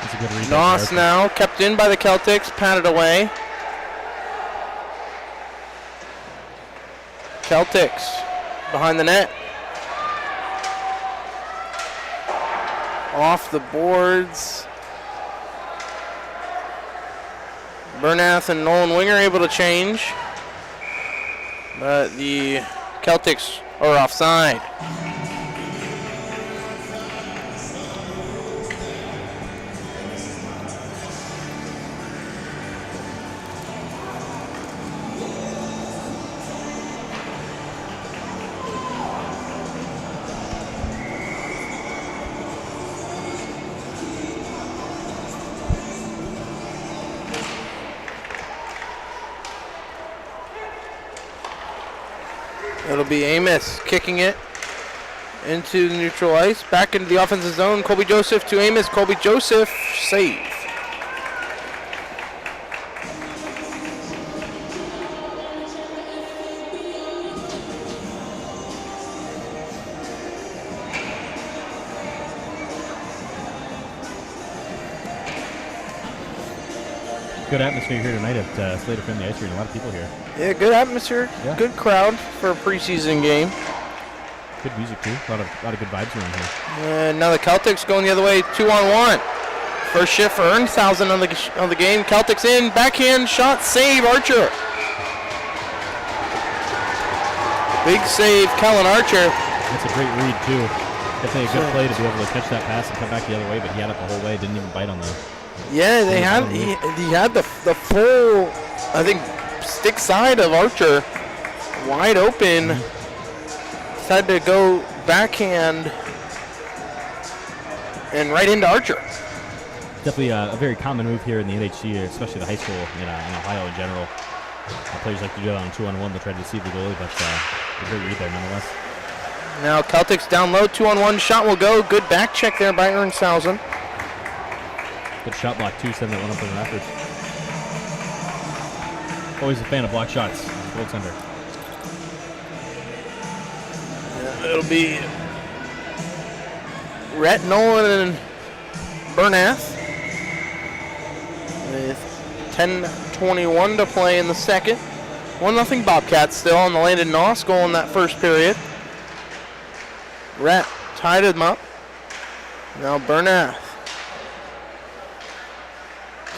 B: That's a good read.
A: Noss now kept in by the Celtics, patted away. Celtics behind the net. Off the boards. Bernath and Nolan Winger able to change. But the Celtics are offside. It'll be Amos kicking it into the neutral ice. Back into the offensive zone. Colby Joseph to Amos. Colby Joseph, save.
B: Good atmosphere here tonight at Slater Finley Ice Arena. A lot of people here.
A: Yeah, good atmosphere.
B: Yeah.
A: Good crowd for a preseason game.
B: Good music too. A lot of good vibes around here.
A: And now the Celtics going the other way, 2-on-1. First shift for Ernshausen on the game. Celtics in, backhand shot, save, Archer. Big save, Kellen Archer.
B: That's a great read too. Definitely a good play to be able to catch that pass and come back the other way, but he had it the whole way. Didn't even bite on the.
A: Yeah, he had the full, I think, stick side of Archer wide open. Decided to go backhand and right into Archer.
B: Definitely a very common move here in the NHC, especially the high school in Ohio in general. Players like to do it on 2-on-1 to try to deceive the goalie, but a great read there nonetheless.
A: Now Celtics down low, 2-on-1, shot will go. Good back check there by Ernshausen.
B: Good shot block too, sending that one up with an effort. Always a fan of block shots, goaltender.
A: It'll be Rhett, Nolan, and Bernath with 10:21 to play in the second. 1-0 Bobcats still on the Landon Noss goal in that first period. Rhett tied him up. Now Bernath.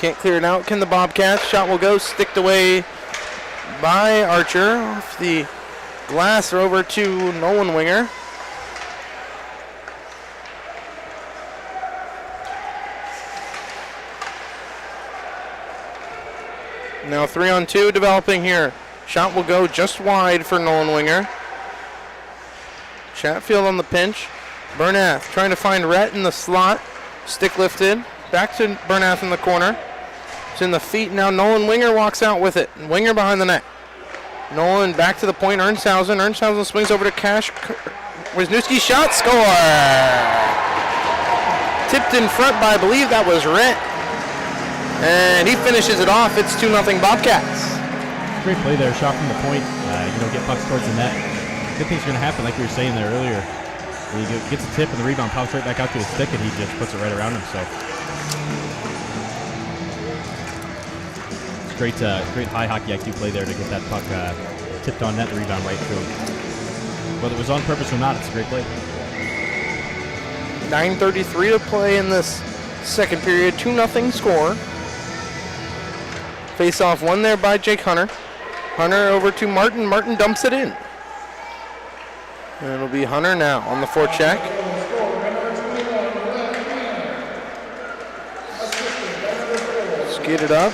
A: Can't clear it out. Can the Bobcats? Shot will go. Sticked away by Archer. Off the glass over to Nolan Winger. Now 3-on-2 developing here. Shot will go just wide for Nolan Winger. Chatfield on the pinch. Bernath trying to find Rhett in the slot. Stick lifted. Back to Bernath in the corner. It's in the feet now. Nolan Winger walks out with it. Winger behind the net. Nolan back to the point. Ernshausen. Ernshausen swings over to Cash. Wisniewski shot. Score! Tipped in front by, I believe that was Rhett. And he finishes it off. It's 2-0 Bobcats.
B: Great play there. Shot from the point. Get pucks towards the net. Good things are going to happen, like we were saying there earlier. He gets a tip and the rebound pops right back out to his stick, and he just puts it right around him. So great high hockey IQ play there to get that puck tipped on net, the rebound right through him. Whether it was on purpose or not, it's a great play.
A: 9:33 to play in this second period. 2-0 score. Face-off won there by Jake Hunter. Hunter over to Martin. Martin dumps it in. And it'll be Hunter now on the forecheck. Skated up.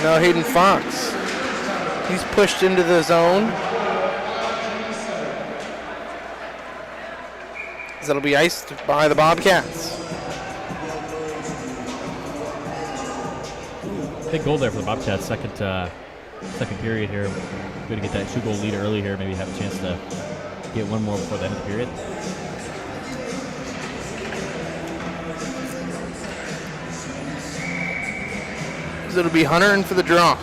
A: Now Hayden Fox. He's pushed into the zone. That'll be iced by the Bobcats.
B: Big goal there for the Bobcats. Second period here. Good to get that 2-goal lead early here. Maybe have a chance to get one more before the end of the period.
A: It'll be Hunter in for the draw.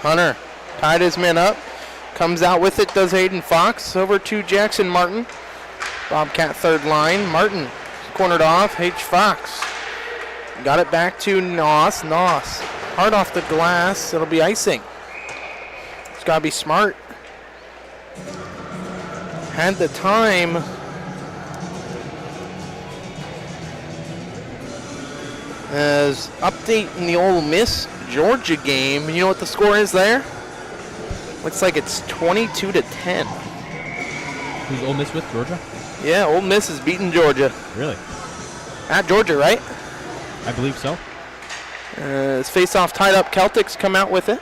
A: Hunter tied his man up. Comes out with it, does Hayden Fox. Over to Jackson Martin. Bobcat third line. Martin cornered off. H. Fox. Got it back to Noss. Noss. Hard off the glass. It'll be icing. It's got to be smart. Had the time. As update in the Ole Miss Georgia game. You know what the score is there? Looks like it's 22-10.
B: Who's Ole Miss with, Georgia?
A: Yeah, Ole Miss is beating Georgia.
B: Really?
A: At Georgia, right?
B: I believe so.
A: It's face-off tied up. Celtics come out with it.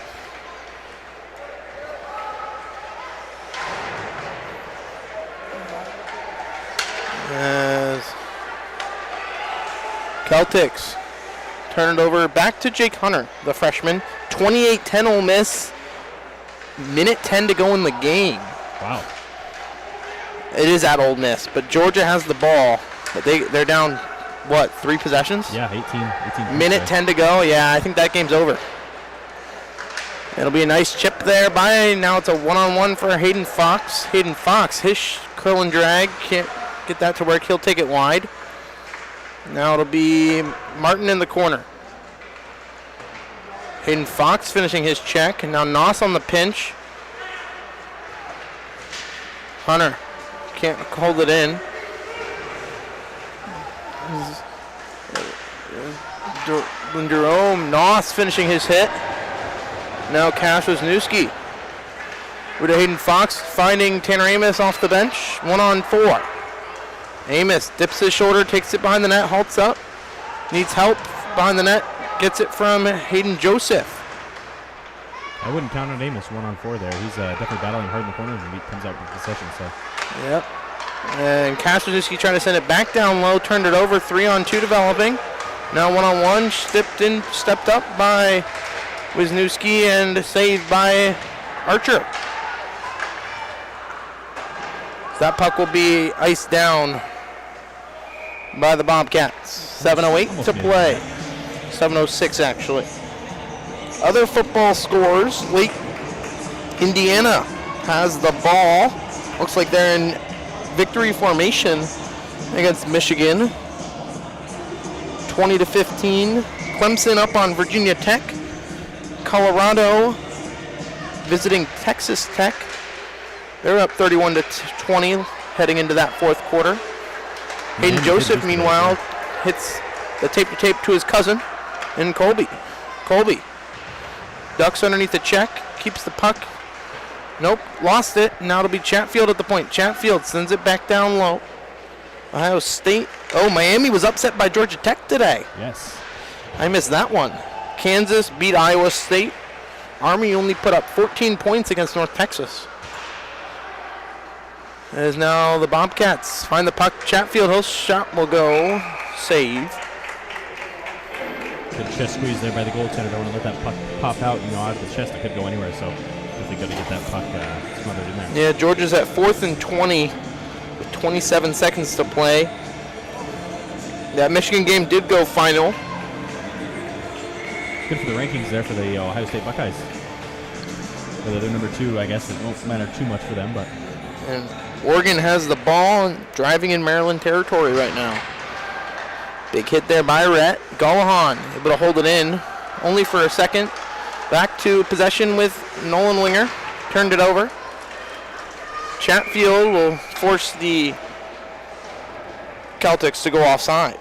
A: As Celtics turn it over back to Jake Hunter, the freshman. 28-10 Ole Miss. Minute 10 to go in the game.
B: Wow.
A: It is at Ole Miss, but Georgia has the ball. But they're down, what, 3 possessions?
B: Yeah, 18.
A: Minute 10 to go. Yeah, I think that game's over. It'll be a nice chip there by. Now it's a one-on-one for Hayden Fox. Hayden Fox, his curl and drag. Can't get that to work. He'll take it wide. Now it'll be Martin in the corner. Hayden Fox finishing his check. And now Noss on the pinch. Hunter can't hold it in. Jerome, Noss finishing his hit. Now Cash Wisniewski. With Hayden Fox finding Tanner Amos off the bench. 1-on-4. Amos dips his shoulder, takes it behind the net, halts up. Needs help behind the net. Gets it from Hayden Joseph.
B: I wouldn't count on Amos 1-on-4 there. He's definitely battling hard in the corners and he comes out with possession. So.
A: Yep. And Kasperczewski trying to send it back down low, turned it over, 3-on-2 developing. Now 1-on-1, stepped up by Wisniewski and saved by Archer. That puck will be iced down by the Bobcats. 7:08 to play. 7:06 actually. Other football scores. Late Indiana has the ball. Looks like they're in victory formation against Michigan. 20-15. Clemson up on Virginia Tech. Colorado visiting Texas Tech. They're up 31-20 heading into that fourth quarter. Hayden Joseph, meanwhile, hits the tape-to-tape to his cousin in Colby. Colby ducks underneath the check, keeps the puck. Nope, lost it. Now it'll be Chatfield at the point. Chatfield sends it back down low. Ohio State. Oh, Miami was upset by Georgia Tech today.
B: Yes.
A: I missed that one. Kansas beat Iowa State. Army only put up 14 points against North Texas. As now the Bobcats find the puck. Chatfield, his shot will go. Save.
B: Good chest squeeze there by the goaltender. Don't want to let that puck pop out. You know, out of the chest, it could go anywhere. So definitely got to get that puck smothered in there.
A: Yeah, Georgia's at 4th and 20 with 27 seconds to play. That Michigan game did go final.
B: Good for the rankings there for the Ohio State Buckeyes. Whether they're number 2, I guess it won't matter too much for them, but.
A: And Oregon has the ball and driving in Maryland territory right now. Big hit there by Rhett. Gallahan able to hold it in only for a second. Back to possession with Nolan Winger. Turned it over. Chatfield will force the Celtics to go offside.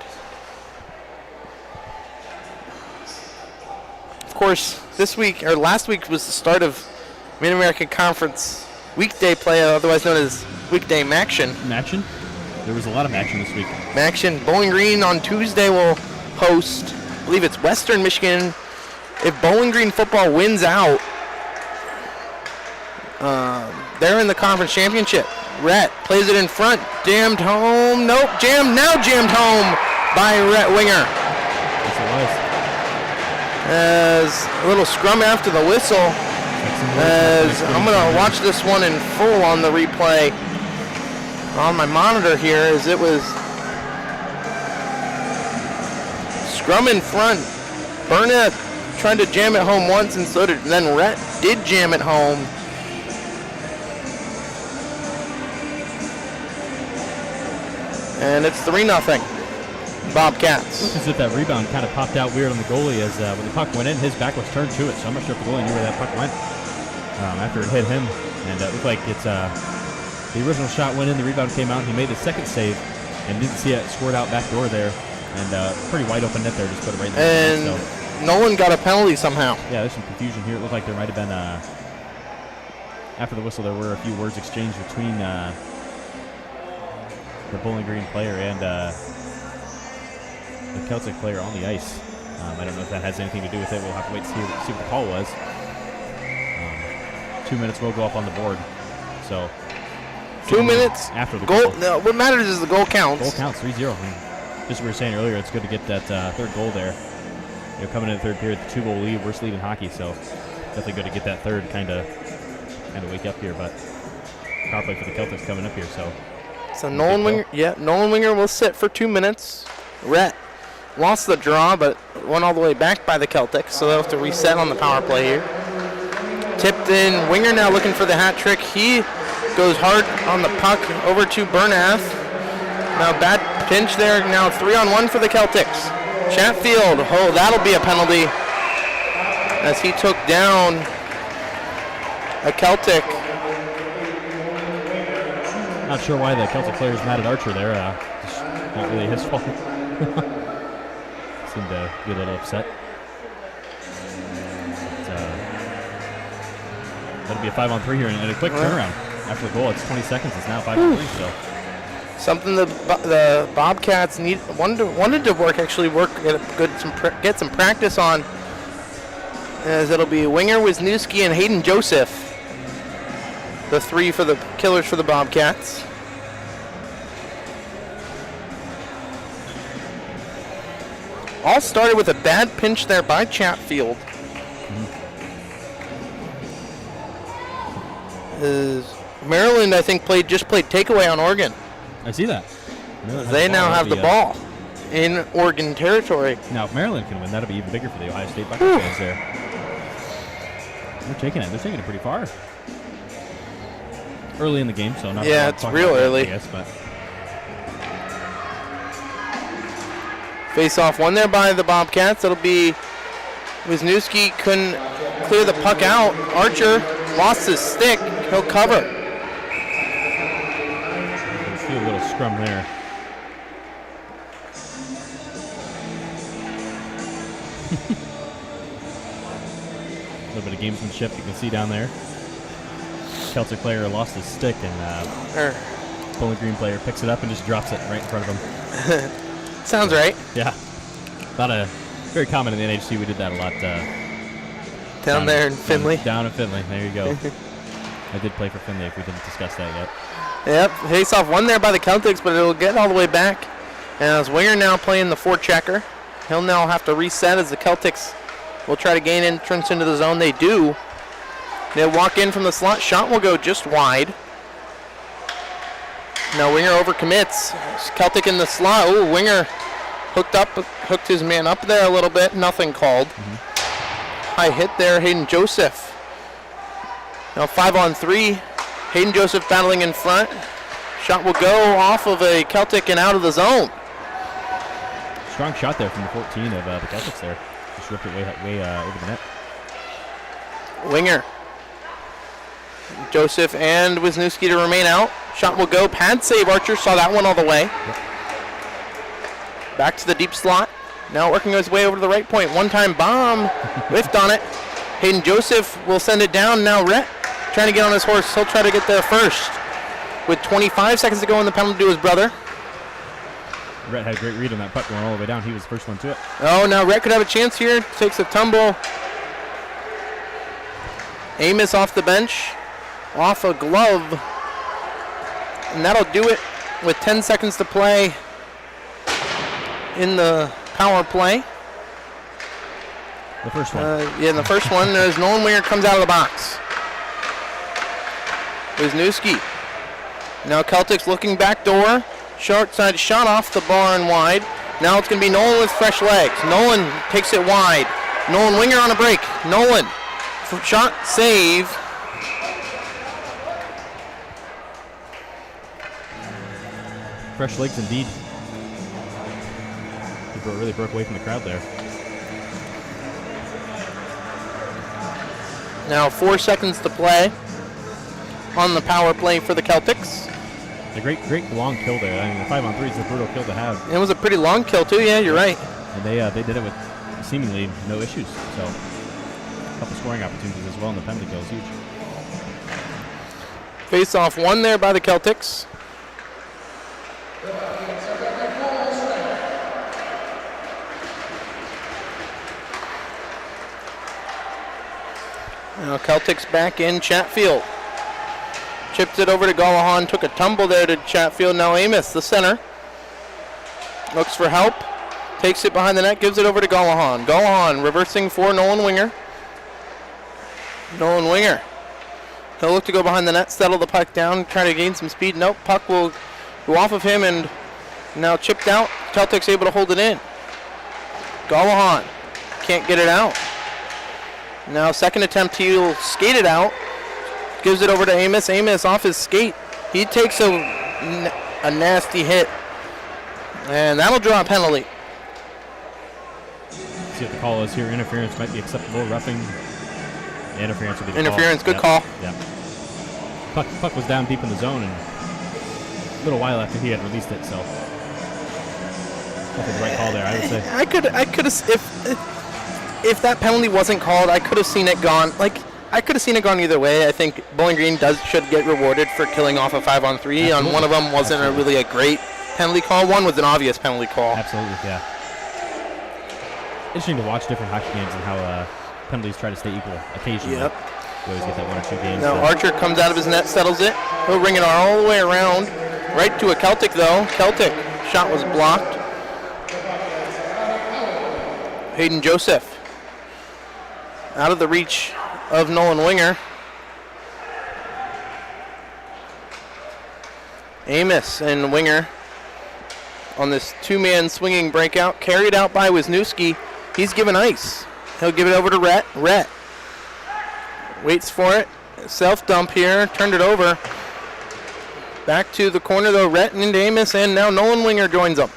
A: Of course, this week, or last week, was the start of Mid-American Conference weekday play, otherwise known as weekday Maction.
B: Maction? There was a lot of action this week.
A: Maction. Bowling Green on Tuesday will host, I believe it's Western Michigan. If Bowling Green football wins out, they're in the conference championship. Rhett plays it in front, jammed home. Nope, jammed home by Rhett Winger.
B: Yes, it was.
A: As a little scrum after the whistle. As I'm going to watch this one in full on the replay on my monitor here, as it was scrum in front. Burnett tried to jam it home once, and so did then Rhett did jam it home. And it's 3-0 Bobcats.
B: Looks as if that rebound kind of popped out weird on the goalie as when the puck went in, his back was turned to it. So I'm not sure if the goalie knew where that puck went after it hit him. And it looked like it's the original shot went in, the rebound came out, and he made the second save and didn't see it scored out back door there. And pretty wide open net there, just put it right in the
A: And
B: net, so.
A: Nolan got a penalty somehow.
B: Yeah, there's some confusion here. It looked like there might have been, after the whistle, there were a few words exchanged between the Bowling Green player and the Celtic player on the ice. I don't know if that has anything to do with it. We'll have to wait to see what the call was. 2 minutes will go up on the board. So
A: 2 minutes
B: after the
A: goal.
B: whistle.
A: No, what matters is the goal counts.
B: Goal counts 3-0. Just as we were saying earlier, it's good to get that third goal there. Coming in the third period, the 2-goal lead, worst lead in hockey. So definitely good to get that third kind of wake up here. But power play for the Celtics coming up here.
A: So Nolan Winger will sit for 2 minutes. Rhett lost the draw, but went all the way back by the Celtics, so they'll have to reset on the power play here. Tipped in. Winger now looking for the hat trick. He goes hard on the puck over to Bernath. Now bad pinch there. Now 3-on-1 for the Celtics. Chatfield, oh, that'll be a penalty as he took down a Celtic.
B: Not sure why the Celtic player's mad at Archer there. Just not really his fault. Seemed to be a little upset. That'll be a 5-on-3 here and a quick turnaround. After the goal, it's 20 seconds. It's now 5-on-3 still.
A: Something the Bobcats wanted to get some practice on, as it'll be Winger, Wisniewski, and Hayden Joseph, the three for the killers for the Bobcats. All started with a bad pinch there by Chatfield. Maryland, I think, just played takeaway on Oregon.
B: I see that.
A: They now have the ball in Oregon territory.
B: Now, if Maryland can win, that'll be even bigger for the Ohio State Buckeyes fans there. They're taking it pretty far. Early in the game, so not.
A: Yeah, it's real early.
B: I guess, but.
A: Face off one there by the Bobcats. It'll be Wisniewski couldn't clear the puck out. Archer lost his stick. He'll cover.
B: See a little scrum there. A little bit of gamesmanship you can see down there. Celtic player lost his stick, and Bowling Green player picks it up and just drops it right in front of him.
A: Sounds right.
B: Yeah. Very common in the NHC. We did that a lot.
A: Down there in Findlay.
B: Down in Findlay. There you go. I did play for Findlay if we didn't discuss that yet.
A: Yep. Face off one there by the Celtics, but it'll get all the way back. And as Winger now playing the forechecker, he'll now have to reset as the Celtics will try to gain entrance into the zone. They do. They'll walk in from the slot. Shot will go just wide. Now Winger overcommits. Celtic in the slot. Ooh, Winger hooked his man up there a little bit. Nothing called. High hit there, Hayden Joseph. Now 5-on-3. Hayden Joseph battling in front. Shot will go off of a Celtic and out of the zone.
B: Strong shot there from the 14 of the Celtics there. Just ripped it way over the net.
A: Winger. Joseph and Wisniewski to remain out. Shot will go. Pad save. Archer saw that one all the way.
B: Yep.
A: Back to the deep slot. Now working his way over to the right point. One-time bomb. Whiffed on it. Hayden Joseph will send it down. Now Rhett trying to get on his horse. He'll try to get there first. With 25 seconds to go in the penalty to his brother.
B: Rhett had a great read on that puck going all the way down. He was the first one to it.
A: Oh, now Rhett could have a chance here. Takes a tumble. Amos off the bench. Off a glove. And that'll do it with 10 seconds to play in the power play.
B: The first one.
A: Yeah, in the first one, as Nolan Winger comes out of the box. Wisniewski. Now Celtics looking back door. Short side shot off the bar and wide. Now it's going to be Nolan with fresh legs. Nolan takes it wide. Nolan Winger on a break. Nolan. Shot save.
B: Fresh legs indeed. He really broke away from the crowd there.
A: Now 4 seconds to play on the power play for the Celtics.
B: A great long kill there. I mean, the 5-on-3 is a brutal kill to have.
A: It was a pretty long kill too. Yeah, you're right.
B: And they did it with seemingly no issues. So a couple scoring opportunities as well, and the penalty kill is huge.
A: Face-off won there by the Celtics. Now Celtics back in Chatfield. Chipped it over to Gallahan, took a tumble there to Chatfield. Now Amos, the center, looks for help, takes it behind the net, gives it over to Gallahan. Gallahan reversing for Nolan Winger. Nolan Winger. He'll look to go behind the net, settle the puck down, try to gain some speed. Nope, puck will go off of him and now chipped out. Celtics able to hold it in. Gallahan can't get it out. Now second attempt, he'll skate it out. Gives it over to Amos. Amos off his skate. He takes a nasty hit. And that'll draw a penalty.
B: See what the call is here. Interference might be acceptable. Roughing. Interference would be the
A: interference,
B: call.
A: Good call.
B: Yeah. Puck was down deep in the zone and a little while after he had released it, so definitely the right call there, I would say.
A: I could have if that penalty wasn't called, I could have seen it gone. I could have seen it gone either way. I think Bowling Green should get rewarded for killing off a 5-on-3.
B: Absolutely.
A: On one of them wasn't really a great penalty call. One was an obvious penalty call.
B: Absolutely, yeah. Interesting to watch different hockey games and how penalties try to stay equal occasionally.
A: Yep.
B: You always get that 1 or 2 games.
A: Now Archer comes out of his net, settles it. He'll ring it all the way around. Right to a Celtic, though. Celtic shot was blocked. Hayden Joseph out of the reach of Nolan Winger. Amos and Winger on this 2-man swinging breakout, carried out by Wisniewski. He's given ice. He'll give it over to Rhett. Rhett waits for it. Self-dump here, turned it over. Back to the corner though, Rhett and into Amos, and now Nolan Winger joins them.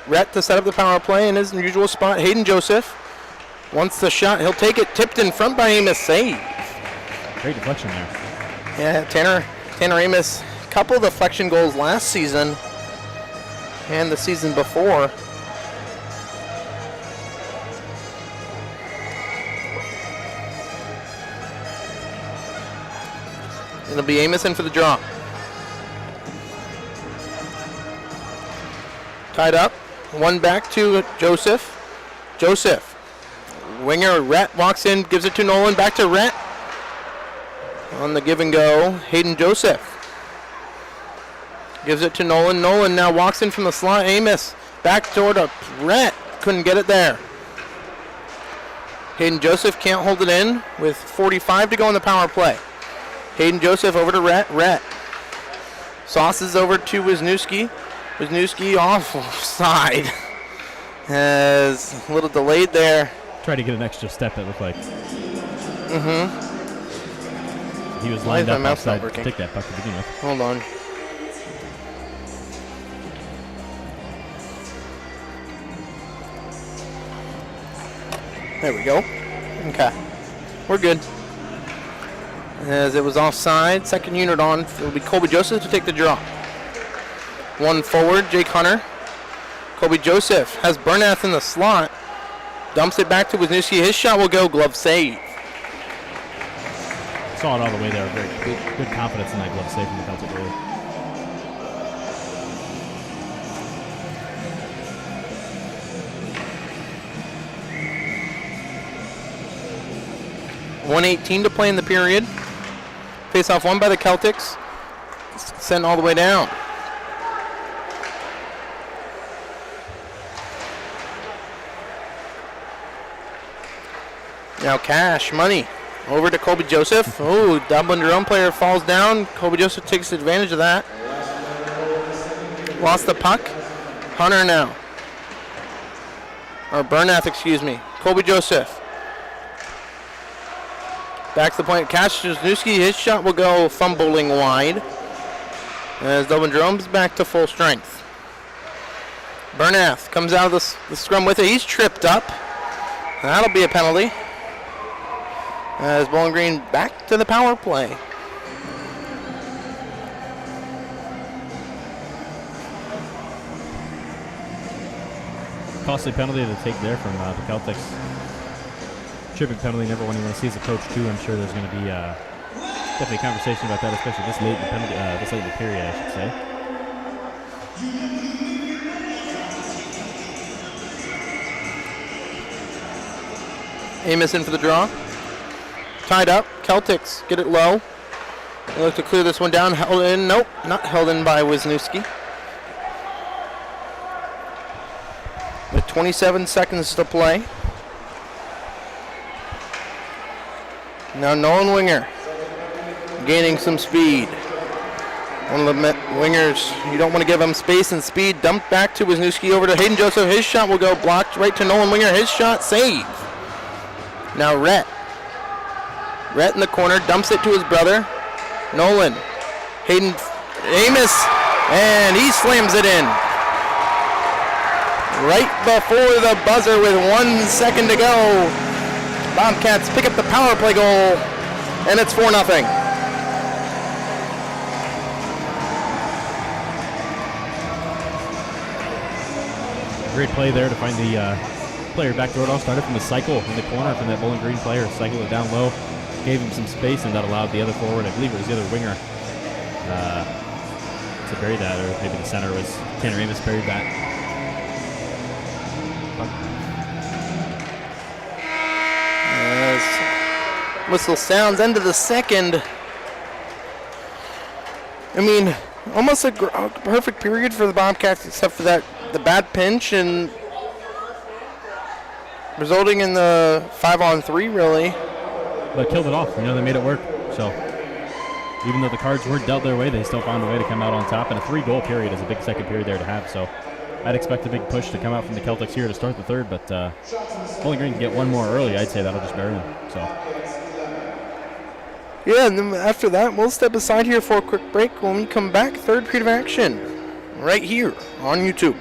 A: Rhett to set up the power play in his usual spot. Hayden Joseph wants the shot. He'll take it, tipped in front by Amos. Save.
B: Great deflection there.
A: Yeah, Tanner Amos, couple of deflection goals last season and the season before. It'll be Amos in for the draw. Tied up. One back to Joseph. Joseph. Winger, Rhett walks in, gives it to Nolan. Back to Rhett. On the give and go, Hayden Joseph. Gives it to Nolan. Nolan now walks in from the slot. Amos back toward Rhett. Couldn't get it there. Hayden Joseph can't hold it in with 45 to go in the power play. Hayden Joseph over to Rhett. Rhett sauces over to Wisniewski. Wisniewski offside. As a little delayed there.
B: Tried to get an extra step, it looked like.
A: Mm-hmm.
B: He was lined up outside to take that puck to begin with.
A: Hold on. There we go. Okay. We're good. As it was offside, second unit on. It'll be Colby Joseph to take the draw. One forward, Jake Hunter. Colby Joseph has Bernath in the slot. Dumps it back to Wisniewski. His shot will go, glove save.
B: Saw it all the way there. Very good confidence in that glove save from the Celtic goalie.
A: .118 to play in the period. Face-off won by the Celtics. Sent all the way down. Now cash, money, over to Colby Joseph. Oh, Dublin Jerome player falls down. Colby Joseph takes advantage of that. Lost the puck. Hunter now. Or Bernath, excuse me. Colby Joseph. Back to the point. Cash Wisniewski. His shot will go fumbling wide. as Dublin Jerome's back to full strength. Bernath comes out of the scrum with it. He's tripped up. That'll be a penalty. As Bowling Green back to the power play.
B: Costly penalty to take there from the Celtics. Tripping penalty, never one you want to see as a coach too. I'm sure there's going to be definitely a conversation about that, especially this late in the penalty, this late in the period, I should say.
A: Amos in for the draw. Tied up. Celtics get it low. They look to clear this one down. Held in. Nope, not held in by Wisniewski. With 27 seconds to play. Now Nolan Winger gaining some speed. One of the wingers, you don't want to give him space and speed. Dumped back to Wisniewski over to Hayden Joseph. His shot will go blocked right to Nolan Winger. His shot save. Now Rhett. Rhett in the corner, dumps it to his brother. Nolan. Hayden Amos, and he slams it in. Right before the buzzer with 1 second to go. Bobcats pick up the power play goal, and it's 4-0.
B: Great play there to find the player back door. It all started from the cycle in the corner from that Bowling Green player. Cycled it down low, gave him some space, and that allowed the other forward, I believe it was the other winger, to bury that, or maybe the center was Tanner Amos buried that.
A: As whistle sounds, end of the second. I mean, almost a perfect period for the Bobcats, except for the bad pinch and resulting in the 5-on-3, really.
B: But killed it off. They made it work. So even though the cards weren't dealt their way, they still found a way to come out on top. And a 3-goal period is a big second period there to have. So I'd expect a big push to come out from the Celtics here to start the third. But Bowling Green can get one more early. I'd say that'll just bury them. So.
A: Yeah, and then after that, we'll step aside here for a quick break. When we come back, third period of action right here on YouTube.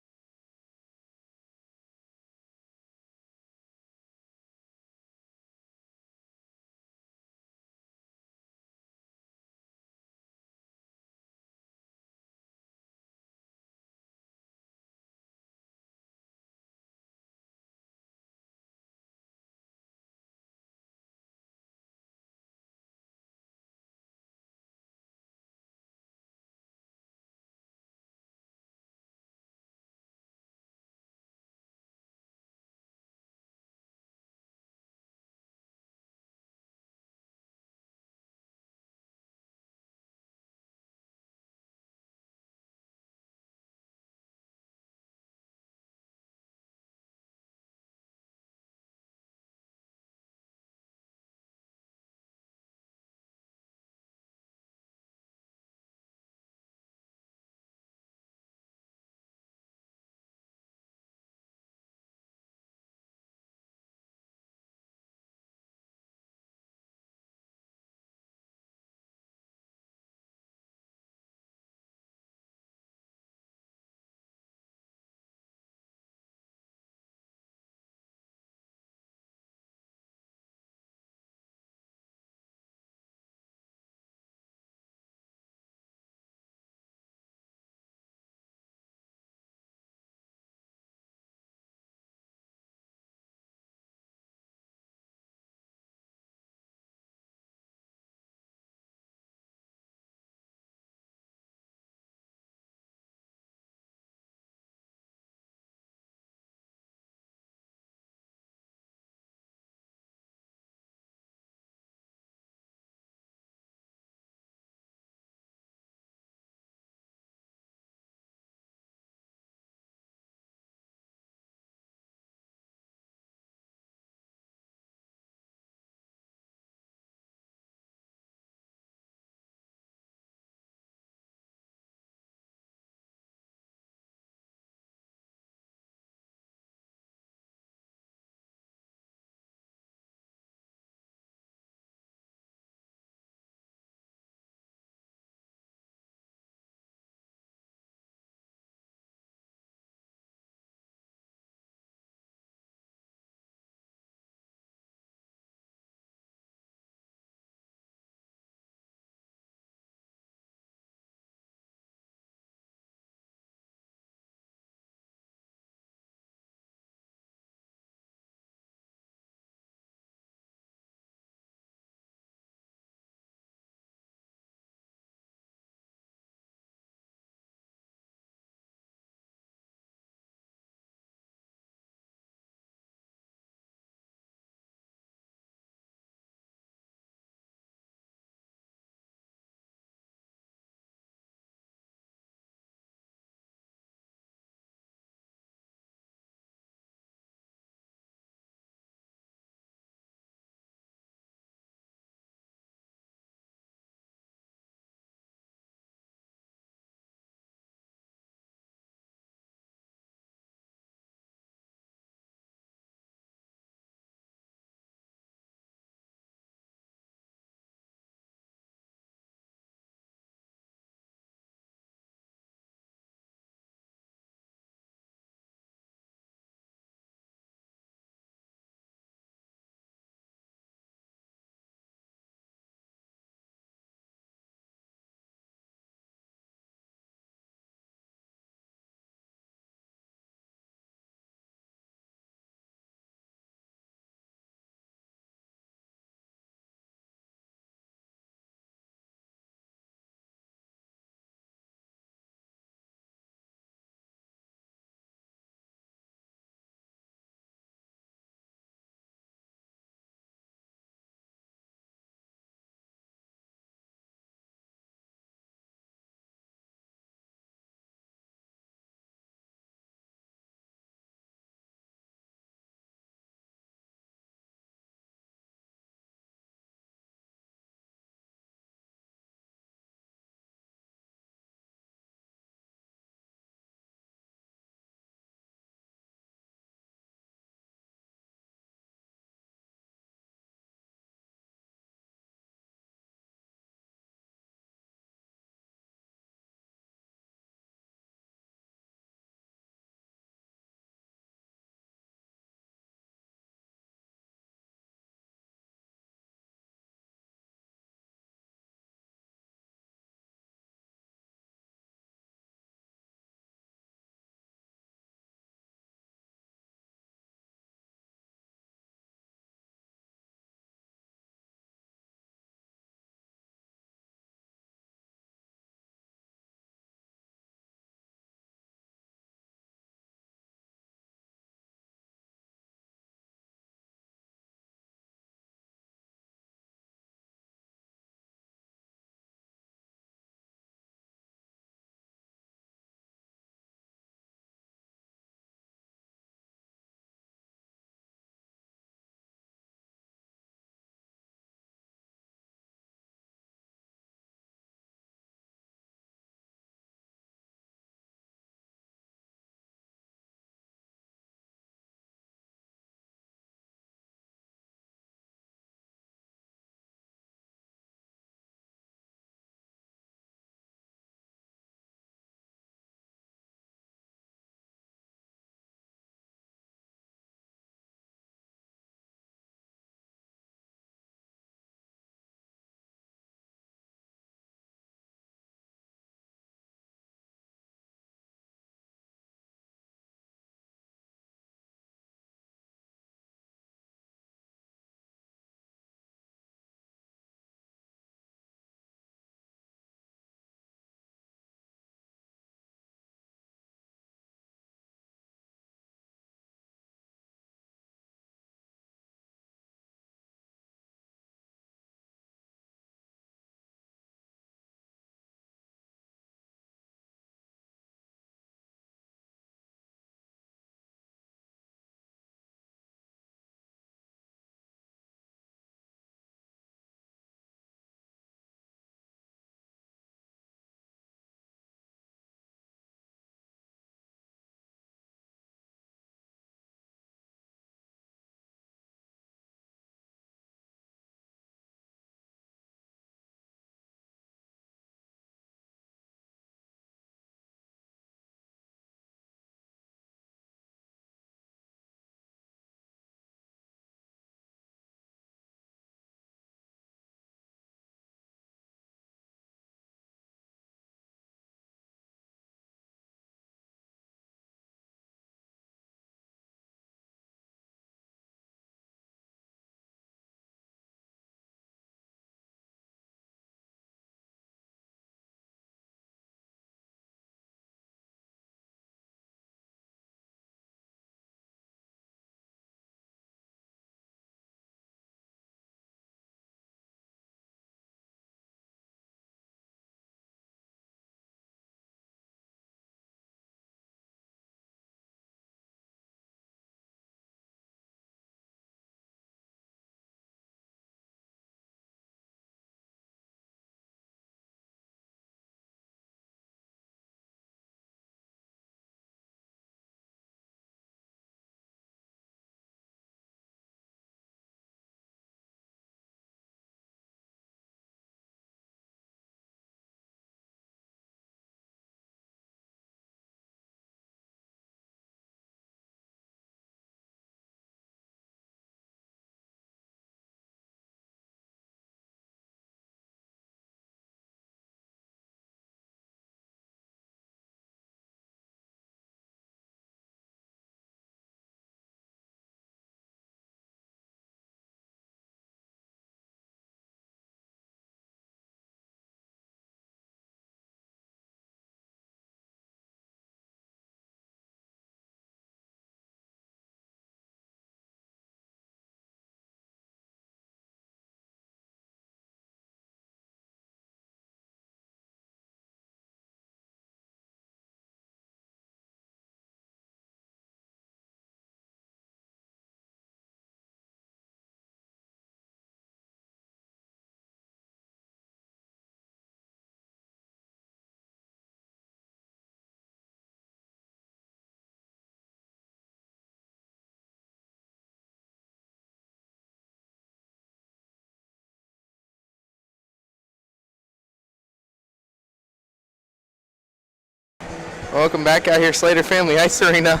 A: Welcome back out here, Slater Family Ice Arena.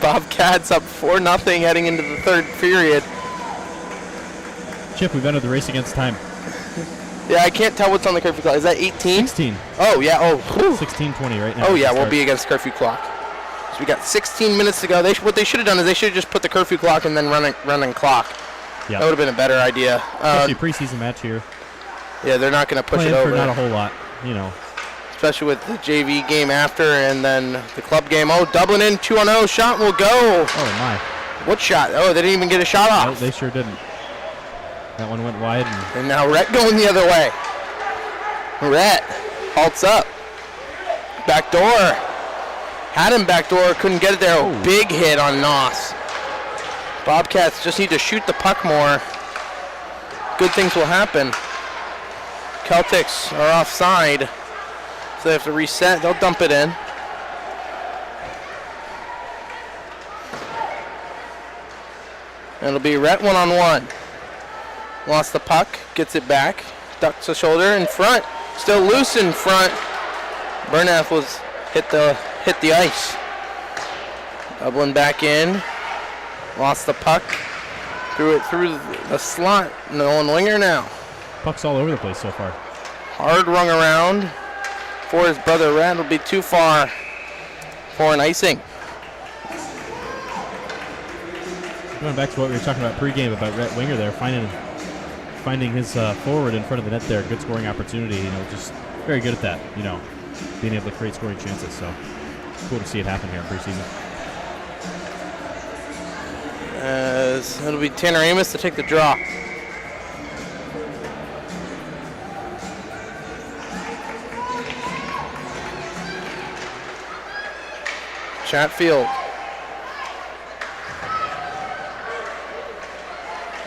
A: Bobcats up 4-0 heading into the third period.
B: Chip, we've entered the race against time.
A: Yeah, I can't tell what's on the curfew clock. Is that 18?
B: 16.
A: Oh, yeah. Oh,
B: 16:20 right now.
A: Oh, yeah, we'll be against curfew clock. So we got 16 minutes to go. What they should have done is they should have just put the curfew clock and then running clock.
B: Yeah.
A: That would have been a better idea.
B: Especially a preseason match here.
A: Yeah, they're not going to push
B: Playing
A: it over.
B: for not a whole lot, you know.
A: Especially with the JV game after and then the club game. Oh, Dublin in 2-0. Shot will go.
B: Oh, my.
A: What shot? Oh, they didn't even get a shot off.
B: No, they sure didn't. That one went wide.
A: And now Rhett going the other way. Rhett halts up. Back door. Had him back door. Couldn't get it there. Oh, big hit on Noss. Bobcats just need to shoot the puck more. Good things will happen. Celtics are offside. So they have to reset. They'll dump it in. And it'll be Rhett one-on-one. Lost the puck. Gets it back. Ducks the shoulder in front. Still loose in front. Bernath was hit the ice. Dublin back in. Lost the puck. Threw it through the slot. Nolan Winger now.
B: Puck's all over the place so far.
A: Hard rung around for his brother Rhett. It'll be too far for an icing.
B: Going back to what we were talking about pregame about Rhett Winger there, finding his forward in front of the net there. Good scoring opportunity. You know, just very good at that. You know, being able to create scoring chances. So cool to see it happen here in preseason.
A: As it'll be Tanner Amos to take the draw. Chatfield.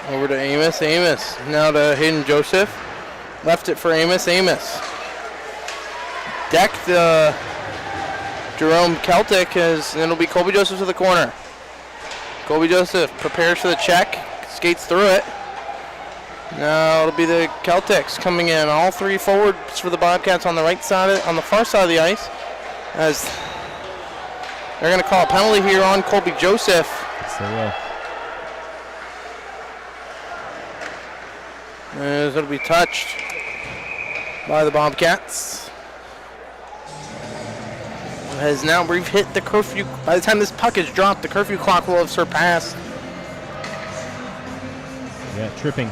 A: Over to Amos. Amos. Now to Hayden Joseph. Left it for Amos. Amos. Decked the Jerome Celtic, and it'll be Colby Joseph to the corner. Colby Joseph prepares for the check. Skates through it. Now it'll be the Celtics coming in. All three forwards for the Bobcats on the right side, on the far side of the ice. As they're going to call a penalty here on Colby Joseph.
B: Yes, they will.
A: As it'll be touched by the Bobcats. Has now we've hit the curfew. By the time this puck is dropped, the curfew clock will have surpassed.
B: Yeah, tripping.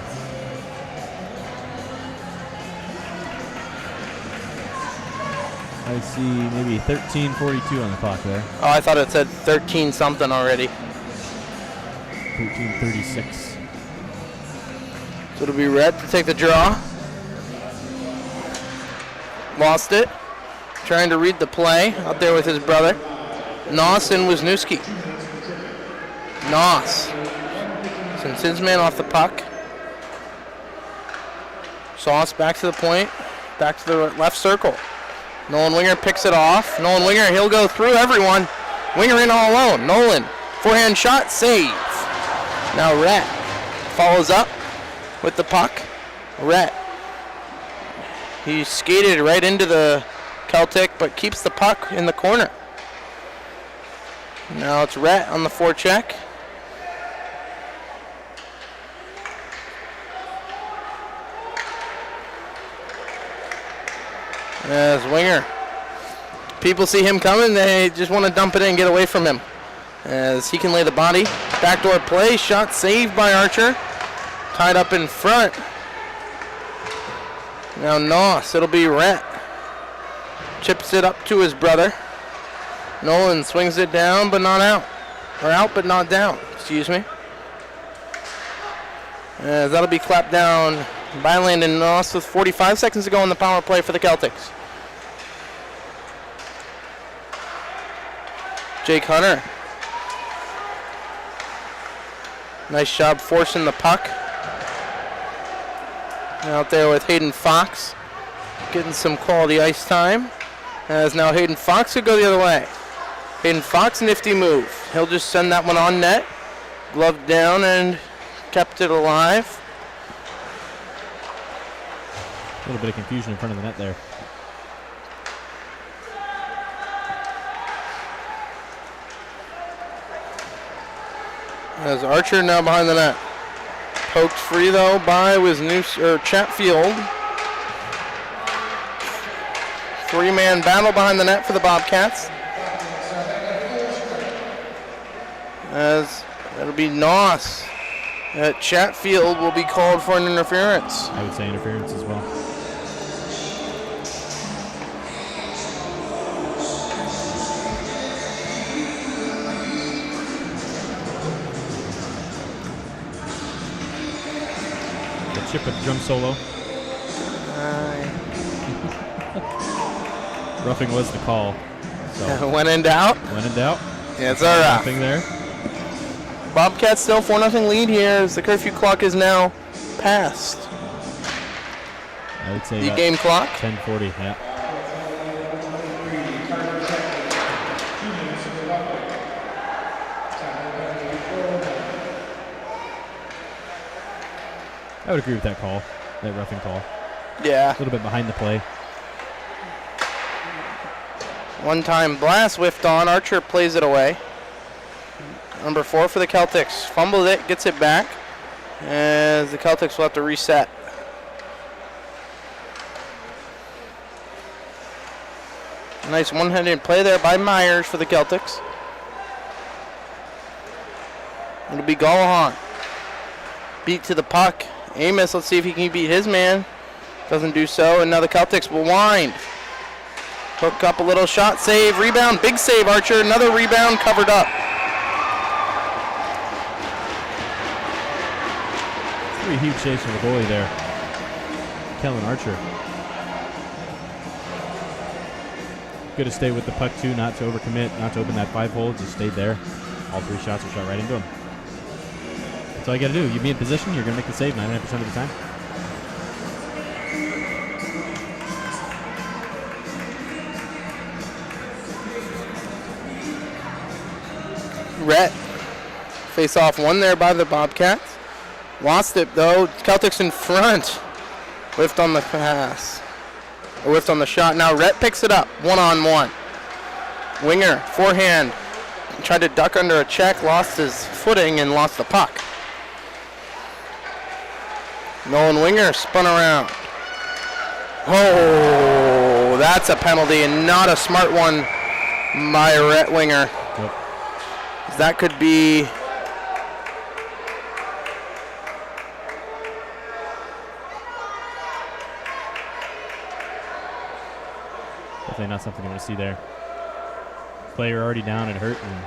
B: I see maybe 13:42 on the clock there.
A: Oh, I thought it said 13 something already.
B: 13:36.
A: So it'll be Red to take the draw. Lost it. Trying to read the play out there with his brother. Noss and Wisniewski. Noss. Sends his man off the puck. Sauce back to the point. Back to the left circle. Nolan Winger picks it off. Nolan Winger, he'll go through everyone. Winger in all alone. Nolan, forehand shot, save. Now Rhett follows up with the puck. Rhett. He skated right into the Celtic, but keeps the puck in the corner. Now it's Rhett on the forecheck. As Winger. People see him coming, they just want to dump it in and get away from him. As he can lay the body. Backdoor play, shot saved by Archer. Tied up in front. Now Noss, it'll be Rhett. Chips it up to his brother. Nolan swings it down, but not out. Or out, but not down. Excuse me. As that'll be clapped down by Landon Noss with 45 seconds to go on the power play for the Celtics. Jake Hunter. Nice job forcing the puck. Out there with Hayden Fox. Getting some quality ice time. As now Hayden Fox could go the other way. Hayden Fox, nifty move. He'll just send that one on net. Glove down and kept it alive.
B: A little bit of confusion in front of the net there.
A: As Archer now behind the net. Poked free though by Chatfield. 3-man battle behind the net for the Bobcats. As it'll be Noss at Chatfield will be called for an interference.
B: I would say interference as well. The chip with the drum solo. Roughing was the call. So
A: when in doubt.
B: when in doubt.
A: Yeah, it's all right.
B: Nothing there.
A: Bobcats still 4-0 lead here as the curfew clock is now passed.
B: I would say
A: The game clock.
B: 10:40. Yeah. I would agree with that call, that roughing call.
A: Yeah.
B: A little bit behind the play.
A: One-time blast whiffed on. Archer plays it away. Number 4 for the Celtics. Fumbled it, gets it back. As the Celtics will have to reset. Nice one-handed play there by Myers for the Celtics. It'll be Gallahan. Beat to the puck. Amos, let's see if he can beat his man. Doesn't do so, and now the Celtics will wind. Hook up a little shot, save, rebound, big save, Archer. Another rebound, covered up.
B: Pretty huge saves from the goalie there. Kellen Archer. Good to stay with the puck too, not to overcommit, not to open that 5-hole, just stayed there. All 3 shots are shot right into him. That's all you got to do. You be in position, you're going to make the save 99% of the time.
A: Rhett. Face off one there by the Bobcats. Lost it though. Celtics in front. Whiffed on the pass. Or whiffed on the shot. Now Rhett picks it up. 1-on-1. Winger, forehand. Tried to duck under a check, lost his footing and lost the puck. Nolan Winger spun around. Oh, that's a penalty and not a smart one by Rhett Winger.
B: Yep.
A: That could be
B: definitely not something you want to see there. Player already down and hurt. And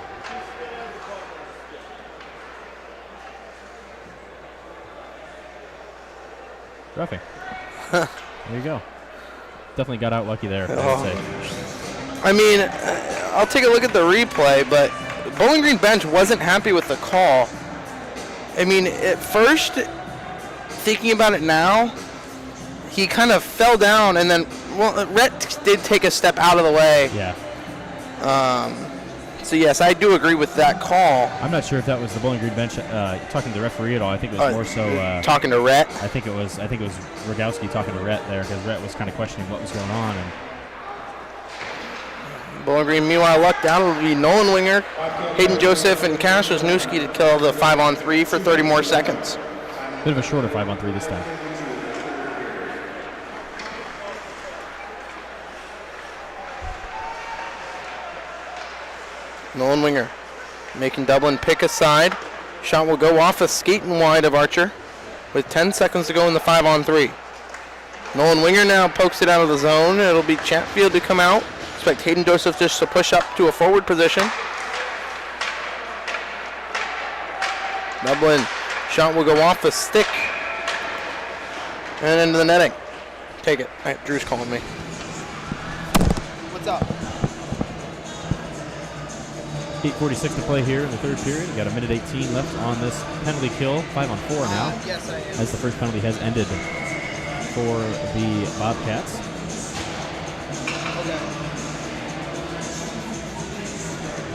B: roughing. There you go. Definitely got out lucky there, I would say.
A: I mean, I'll take a look at the replay, but Bowling Green bench wasn't happy with the call. I mean, at first, thinking about it now, he kind of fell down and then, well, Rhett did take a step out of the way.
B: Yeah.
A: So yes, I do agree with that call.
B: I'm not sure if that was the Bowling Green bench talking to the referee at all. I think it was more so
A: talking to Rhett.
B: I think it was Rogowski talking to Rhett there because Rhett was kind of questioning what was going on. And
A: Bowling Green, meanwhile, lucked out. It'll be Nolan Winger, Hayden Joseph, and Cash Wisniewski to kill the 5-on-3 for 30 more seconds.
B: Bit of a shorter 5-on-3 this time.
A: Nolan Winger making Dublin pick a side. Shot will go off a skating wide of Archer with 10 seconds to go in the 5-on-3. Nolan Winger now pokes it out of the zone. It'll be Chatfield to come out. Expect Hayden Joseph just to push up to a forward position. Dublin shot will go off a stick and into the netting. Take it. All right, Drew's calling me. What's up?
B: 8:46 to play here in the third period. We've got a minute 18 left on this penalty kill. 5-on-4 now.
A: Yes, I am.
B: As the first penalty has ended for the Bobcats.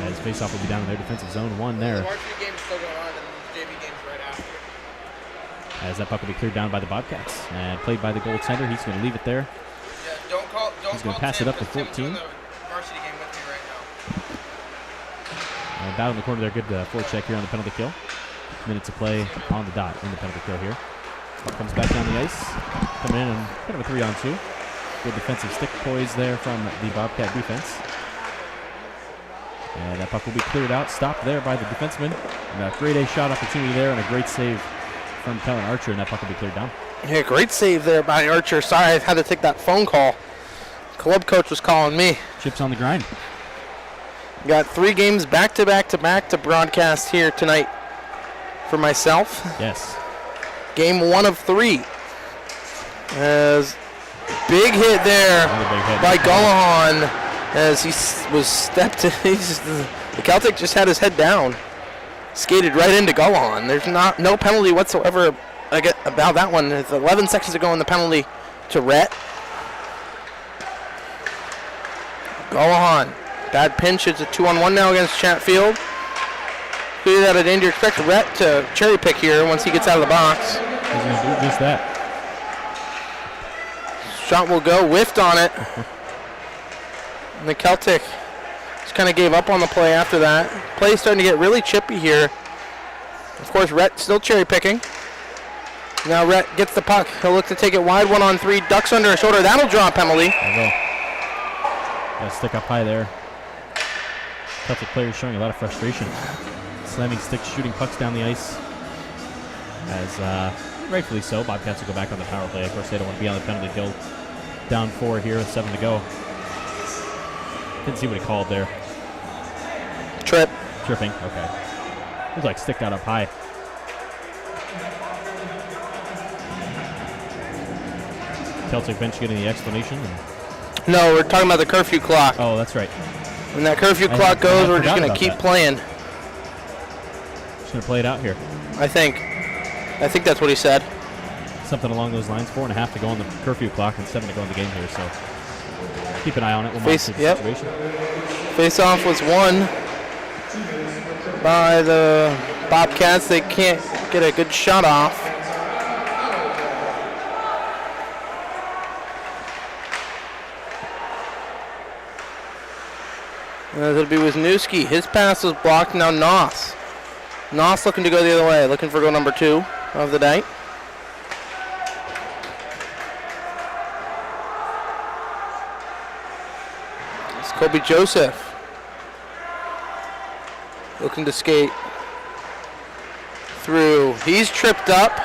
B: As faceoff will be down in their defensive zone 1 there.
A: The varsity game's still going on, and the JV game's right after.
B: As that puck will be cleared down by the Bobcats and played by the goaltender. He's going to leave it there.
A: Yeah, don't call.
B: He's going to pass it up to 14.
A: Tim's on the varsity game with me right now.
B: Down in the corner there, good forecheck here on the penalty kill. minutes of play on the dot in the penalty kill here. Comes back down the ice, coming in and kind of a 3-on-2. Good defensive stick poise there from the Bobcat defense. And that puck will be cleared out, stopped there by the defenseman. And a grade A shot opportunity there and a great save from Kellen Archer, and that puck will be cleared down.
A: Yeah, great save there by Archer. Sorry, I had to take that phone call. Club coach was calling me.
B: Chips on the grind.
A: Got 3 games back-to-back-to-back to broadcast here tonight for myself.
B: Yes.
A: Game 1 of 3. As big hit there by Gullahan as he was stepped in. The Celtic just had his head down. Skated right into Gullahan. There's no penalty whatsoever about that one. It's 11 seconds to go in the penalty to Rhett. Gullahan. Bad pinch. It's a 2-on-1 now against Chatfield. Clearly out of danger. Expect Rhett to cherry pick here once he gets out of the box.
B: He's going to do just that.
A: Shot will go. Whiffed on it. And the Celtic just kind of gave up on the play after that. Play's starting to get really chippy here. Of course, Rhett still cherry picking. Now Rhett gets the puck. He'll look to take it wide, 1-on-3. Ducks under his shoulder. That'll draw a penalty.
B: Got to stick up high there. Celtic players showing a lot of frustration. Slamming sticks, shooting pucks down the ice. As rightfully so, Bobcats will go back on the power play. Of course, they don't want to be on the penalty kill. Down 4 here with 7 to go. Didn't see what he called there. Tripping, okay. It was like stick got up high. Celtic bench getting the explanation.
A: No, we're talking about the curfew clock.
B: Oh, that's right.
A: When that curfew clock goes, we're just going to keep playing.
B: Just going to play it out here.
A: I think that's what he said.
B: Something along those lines. 4.5 to go on the curfew clock and 7 to go in the game here. So keep an eye on it. We'll monitor the situation.
A: Face-off was won by the Bobcats. They can't get a good shot off. It'll be Wisniewski. His pass was blocked. Now Noss. Noss looking to go the other way. Looking for goal number 2 of the night. It's Kobe Joseph. Looking to skate through. He's tripped up.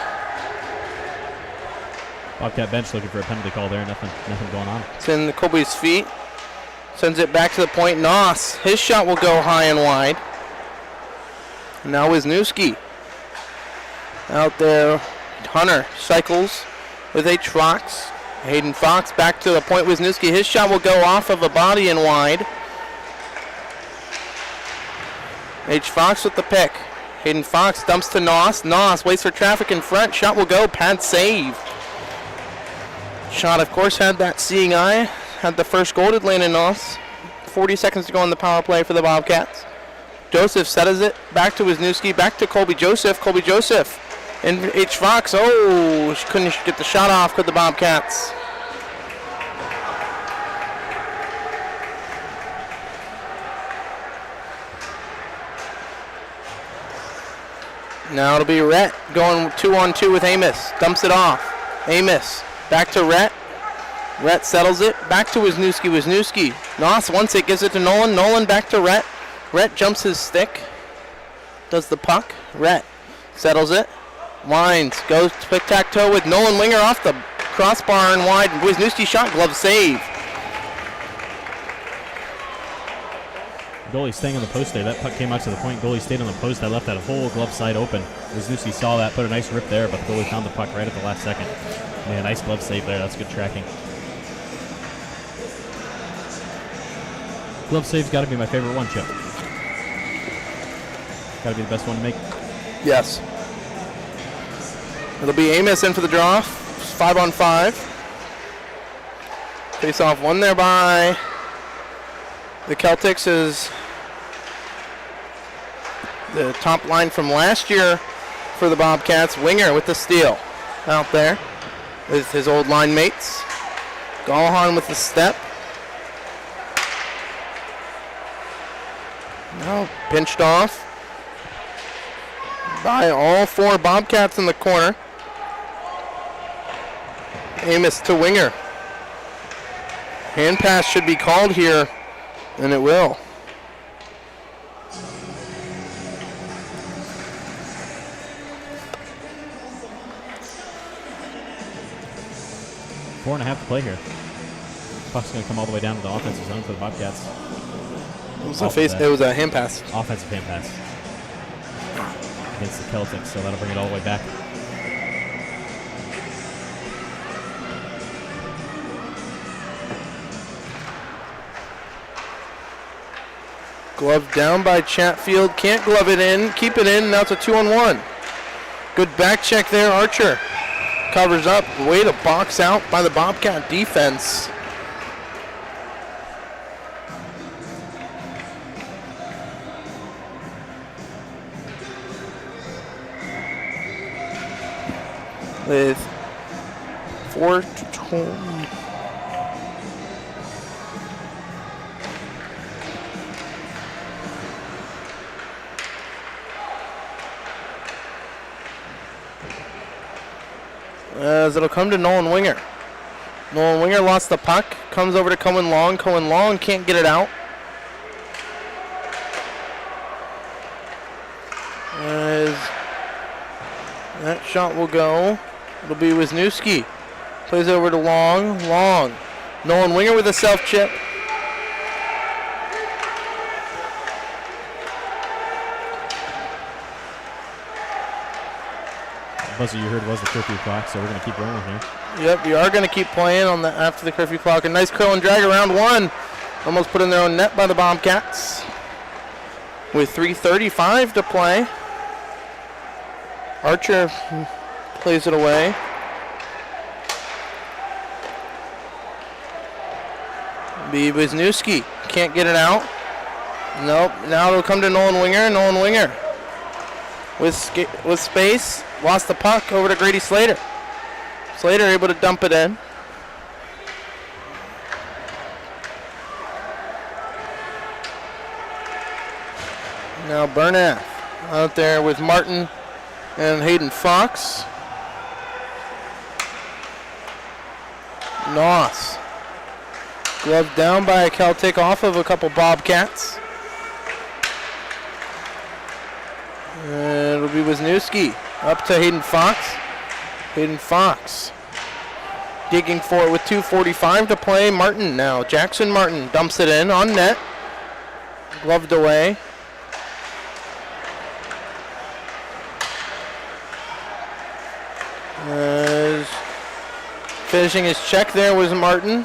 B: Bobcat bench looking for a penalty call there. Nothing going on.
A: It's in Kobe's feet. Sends it back to the point. Noss. His shot will go high and wide. Now Wisniewski. Out there. Hunter cycles with H. Fox. Hayden Fox back to the point. Wisniewski. His shot will go off of a body and wide. H. Fox with the pick. Hayden Fox dumps to Noss. Noss waits for traffic in front. Shot will go. Pad save. Shot, of course, had that seeing eye. Had the first goal to Landon Noss. 40 seconds to go on the power play for the Bobcats. Joseph settles it back to Wisniewski. Back to Colby Joseph. Colby Joseph. And H. Fox. Oh, she couldn't get the shot off. Could the Bobcats? Now it'll be Rhett going 2-on-2 with Amos. Dumps it off. Amos back to Rhett. Rhett settles it. Back to Wisniewski. Wisniewski. Noss wants it. Gives it to Nolan. Nolan back to Rhett. Rhett jumps his stick. Does the puck. Rhett settles it. Winds. Goes tic-tac-toe with Nolan Winger off the crossbar and wide. Wisniewski shot. Glove save.
B: Goalie staying on the post there. That puck came out to the point. Goalie stayed on the post. That left that whole glove side open. Wisniewski saw that, put a nice rip there, but the goalie found the puck right at the last second. Man, nice glove save there. That's good tracking. Glove save's got to be my favorite one, Chip. Got to be the best one to make.
A: Yes. It'll be Amos in for the draw. 5-on-5. Face off won there by the Celtics is the top line from last year for the Bobcats. Winger with the steal out there with his old line mates. Gullahan with the step. Now pinched off by all 4 Bobcats in the corner. Amos to winger. Hand pass should be called here, and it will.
B: Four and a half to play here. Puck's going to come all the way down to the offensive zone for the Bobcats.
A: It was a hand pass.
B: Offensive hand pass against the Celtics, so that'll bring it all the way back.
A: Glove down by Chatfield. Can't glove it in. Keep it in. Now it's a 2-on-1. Good back check there. Archer covers up. Way to box out by the Bobcat defense. With 4:20. As it'll come to Nolan Winger. Nolan Winger lost the puck. Comes over to Cohen Long. Cohen Long can't get it out. As that shot will go. It'll be Wisniewski. Plays over to Long. Long. Nolan Winger with a self-chip.
B: Buzzer you heard was the curfew clock, so we're going to keep rolling here.
A: Yep, we are going to keep playing on the after the curfew clock. A nice curl and drag around 1. Almost put in their own net by the Bobcats. With 3:35 to play. Archer plays it away. Be Wisniewski. Can't get it out. Nope. Now it'll come to Nolan Winger. Nolan Winger with space. Lost the puck over to Grady Slater. Slater able to dump it in. Now Bernath out there with Martin and Hayden Fox. Noss. Glove down by a Celtic off of a couple Bobcats. And it'll be Wisniewski. Up to Hayden Fox. Hayden Fox digging for it with 2:45 to play. Martin now. Jackson Martin dumps it in on net. Gloved away. Finishing his check there was Martin.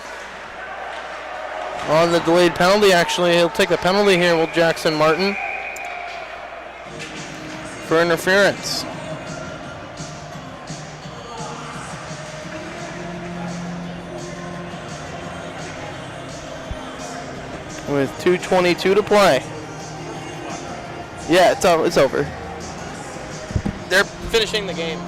A: On the delayed penalty, actually. He'll take the penalty here, will Jackson Martin. For interference. With 2:22 to play. Yeah, it's over. They're finishing the game.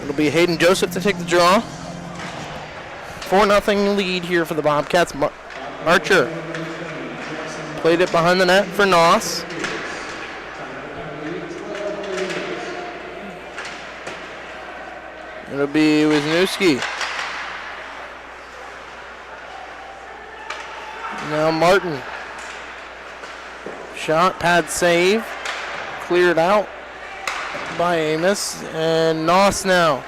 A: It'll be Hayden Joseph to take the draw. 4-0 lead here for the Bobcats. Archer played it behind the net for Noss. It'll be Wisniewski. Now Martin. Shot, pad save. Cleared out by Amos. And Noss now.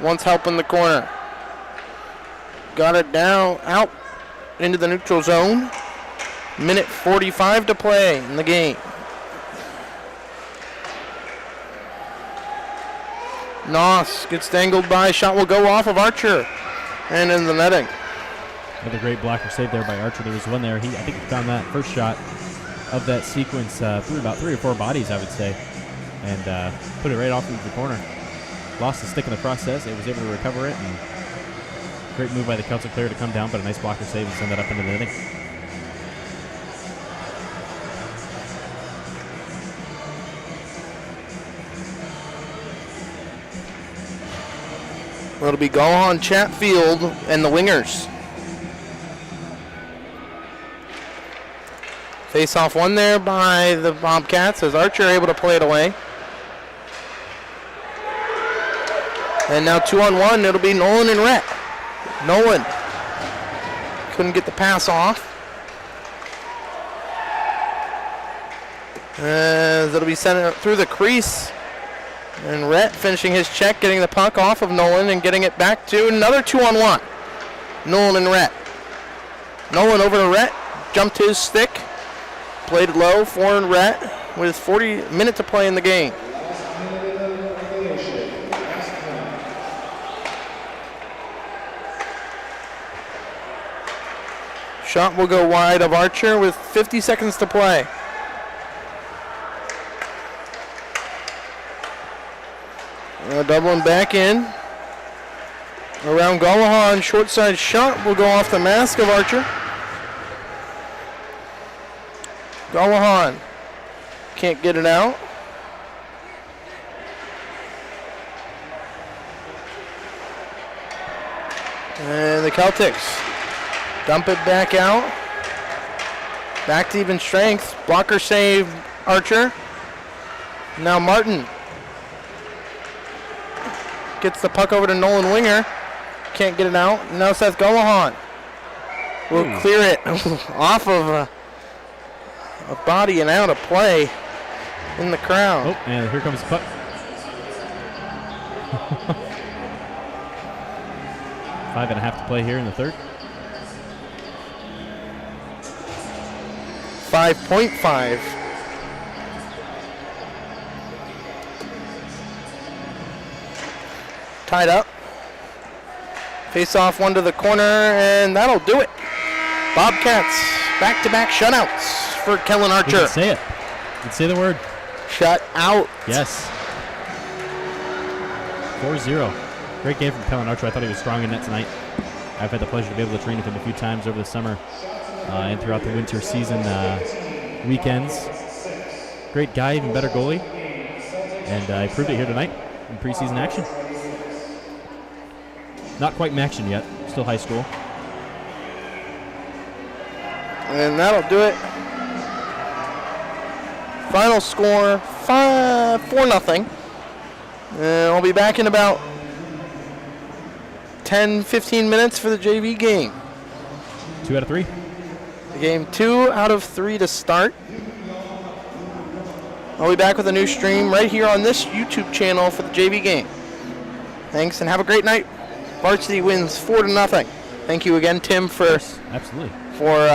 A: Wants help in the corner. Got it down, out into the neutral zone. Minute 45 to play in the game. Noss gets dangled by, shot will go off of Archer and in the netting.
B: Another great blocker save there by Archer. There was one there. I think he found that first shot of that sequence through about 3 or 4 bodies, I would say, and put it right off into the corner. Lost the stick in the process. It was able to recover it, and great move by the Celtic player to come down, but a nice blocker save and send that up into the netting.
A: It'll be Gohan, Chatfield, and the wingers. Face-off one there by the Bobcats as Archer able to play it away. And now 2-on-1, it'll be Nolan and Rhett. Nolan couldn't get the pass off. As it'll be sent through the crease. And Rhett finishing his check, getting the puck off of Nolan and getting it back to another 2-on-1. Nolan and Rhett. Nolan over to Rhett, jumped his stick, played it low for Rhett with 40 minutes to play in the game. Shot will go wide of Archer with 50 seconds to play. Dublin back in. Around Galahan, short side shot will go off the mask of Archer. Galahan can't get it out. And the Celtics dump it back out. Back to even strength. Blocker save Archer. Now Martin gets the puck over to Nolan Winger. Can't get it out. Now Seth Galahan will clear it off of a body and out of play in the crowd.
B: Oh, and here comes the puck. 5.5 to play here in the third.
A: 5.5. Tied up. Face off one to the corner, and that'll do it. Bobcats back-to-back shutouts for Kellen
B: You
A: Archer.
B: can say it. You can say the word.
A: Shut out.
B: Yes. 4-0. Great game from Kellen Archer. I thought he was strong in net tonight. I've had the pleasure to be able to train with him a few times over the summer and throughout the winter season weekends. Great guy, even better goalie. And I proved it here tonight in preseason action. Not quite maction yet. Still high school.
A: And that'll do it. Final score, 4-0. I'll be back in about 10-15 minutes for the JV game.
B: 2 out of 3.
A: The game 2 out of 3 to start. I'll be back with a new stream right here on this YouTube channel for the JV game. Thanks and have a great night. Varsity wins 4-0. Thank you again, Tim, for
B: Absolutely.
A: for